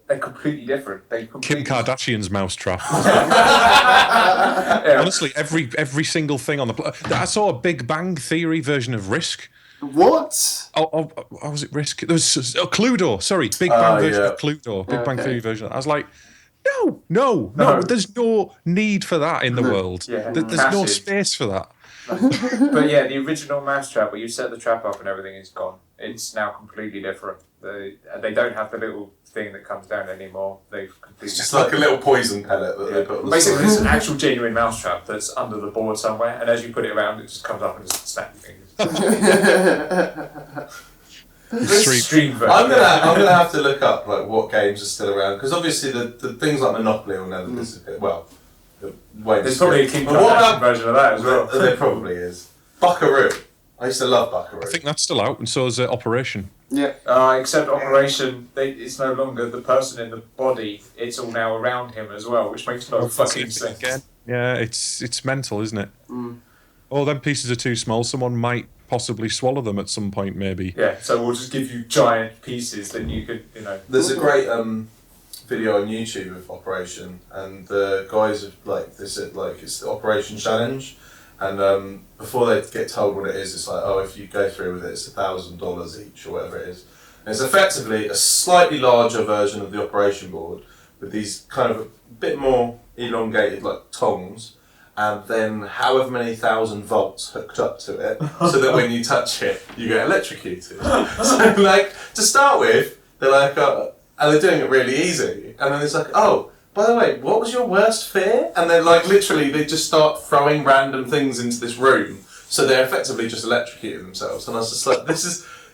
They're completely different. Kim Kardashian's Mousetrap. Honestly, every single thing on the... I saw a Big Bang Theory version of Risk. What? Oh, was it Risk? There was Cluedo. Sorry, Big Bang version of Cluedo. Big Bang Theory version. I was like... No. There's no need for that in the world. Yeah, there's no space for that. But yeah, the original Mousetrap, where you set the trap up and everything, is gone. It's now completely different. They don't have the little thing that comes down anymore. They've completely... It's just like a little poison pellet that they put on the Basically, side. it's an actual genuine mousetrap that's under the board somewhere, and as you put it around, it just comes up and just snaps your fingers. Extreme version. I'm gonna have to look up like what games are still around, because obviously the things like Monopoly will never disappear. Well, there's probably a King Kardashian version of that as well. There probably is. Buckaroo. I used to love Buckaroo. I think that's still out, and so is Operation. Yeah. Except Operation, it's no longer the person in the body. It's all now around him as well, which makes no fucking sense. Again. Yeah, it's mental, isn't it? Mm. Oh, them pieces are too small. Someone might possibly swallow them at some point, maybe. Yeah. So we'll just give you giant pieces that you could, There's a great video on YouTube of Operation, and the guys have it's the Operation Challenge, and before they get told what it is, it's like, oh, if you go through with it, it's $1,000 each or whatever it is. And it's effectively a slightly larger version of the operation board with these kind of a bit more elongated tongs, and then however many 1,000 volts hooked up to it, so that when you touch it, you get electrocuted. So to start with, they're like, and they're doing it really easy, and then it's like, oh, by the way, what was your worst fear? And then literally they just start throwing random things into this room, so they're effectively just electrocuting themselves. And I was just like,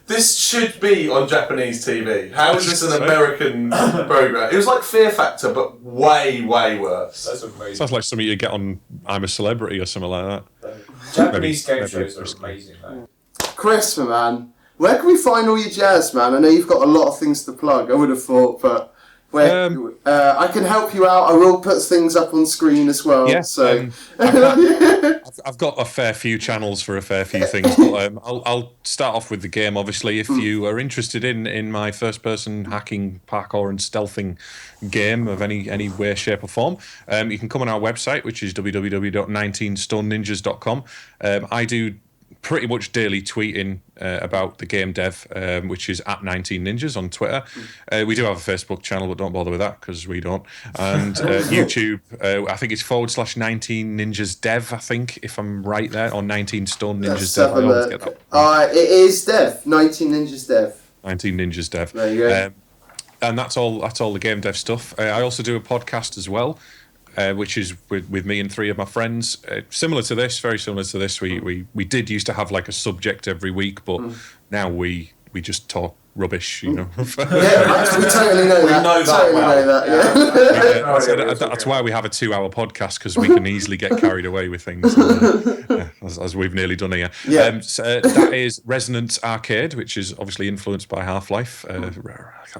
this should be on Japanese TV. How is this an American program? It was like Fear Factor, but way, way worse. That's amazing. Sounds like something you get on I'm a Celebrity or something like that. Japanese game shows are amazing, though. Chris, my man, where can we find all your jazz, man? I know you've got a lot of things to plug, I would have thought, but... I can help you out. I will put things up on screen as well. Yeah, so I've got a fair few channels for a fair few things. But, I'll start off with the game. Obviously, if you are interested in my first-person hacking, parkour, and stealthing game of any way, shape, or form, you can come on our website, which is www.19stoneninjas.com. I do pretty much daily tweeting about the game dev, which is at 19ninjas on Twitter. We do have a Facebook channel, but don't bother with that because we don't. And YouTube, I think it's /19ninjas dev, I think, if I'm right there, or 19 Stone Ninjas dev. I always get that. It is dev, 19 ninjas dev. 19 ninjas dev. There you go. And that's all the game dev stuff. I also do a podcast as well. Which is with me and three of my friends. Similar to this, very similar to this. We did used to have a subject every week, but now we just talk rubbish, Yeah, we totally know that. That's why we have a 2-hour podcast, because we can easily get carried away with things, as we've nearly done here. Yeah. So that is Resonance Arcade, which is obviously influenced by Half-Life,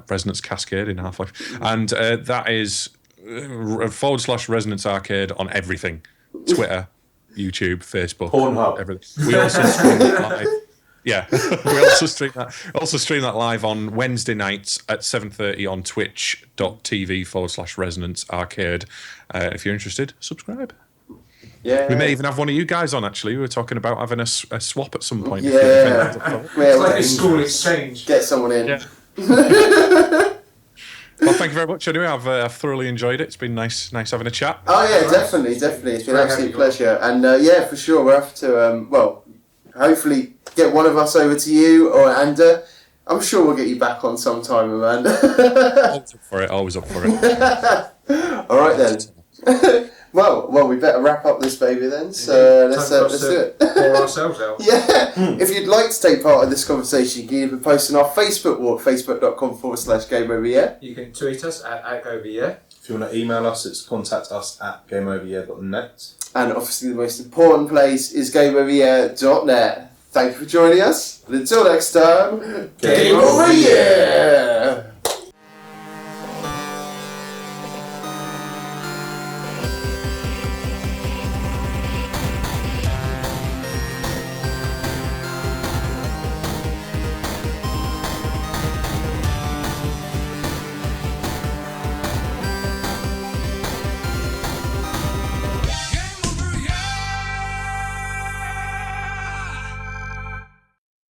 Resonance Cascade in Half-Life, and that is /Resonance Arcade on everything: Twitter, YouTube, Facebook, Pornhub, everything. We also stream live. Yeah, we also stream that live on Wednesday nights at 7:30 on twitch.tv/Resonance Arcade. If you're interested, subscribe. Yeah. We may even have one of you guys on, actually. We were talking about having a swap at some point. Yeah. It's like a school exchange. Get someone in. Yeah. Well, thank you very much. Anyway, I've thoroughly enjoyed it. It's been nice having a chat. Oh yeah, definitely. It's been an absolute pleasure. And yeah, for sure, we'll have to hopefully get one of us over to you, and I'm sure we'll get you back on sometime, Amanda. Always up for it. All right then. Well, we better wrap up this baby then. So let's do it. Pour ourselves out. Yeah. If you'd like to take part in this conversation, you can either post on our Facebook wall, facebook.com/GameOverYear. You can tweet us at GameOverYear. If you want to email us, it's contact@gameoveryear.net. And obviously the most important place is gameoveryear.net. Thank you for joining us. And until next time, Game Over Year!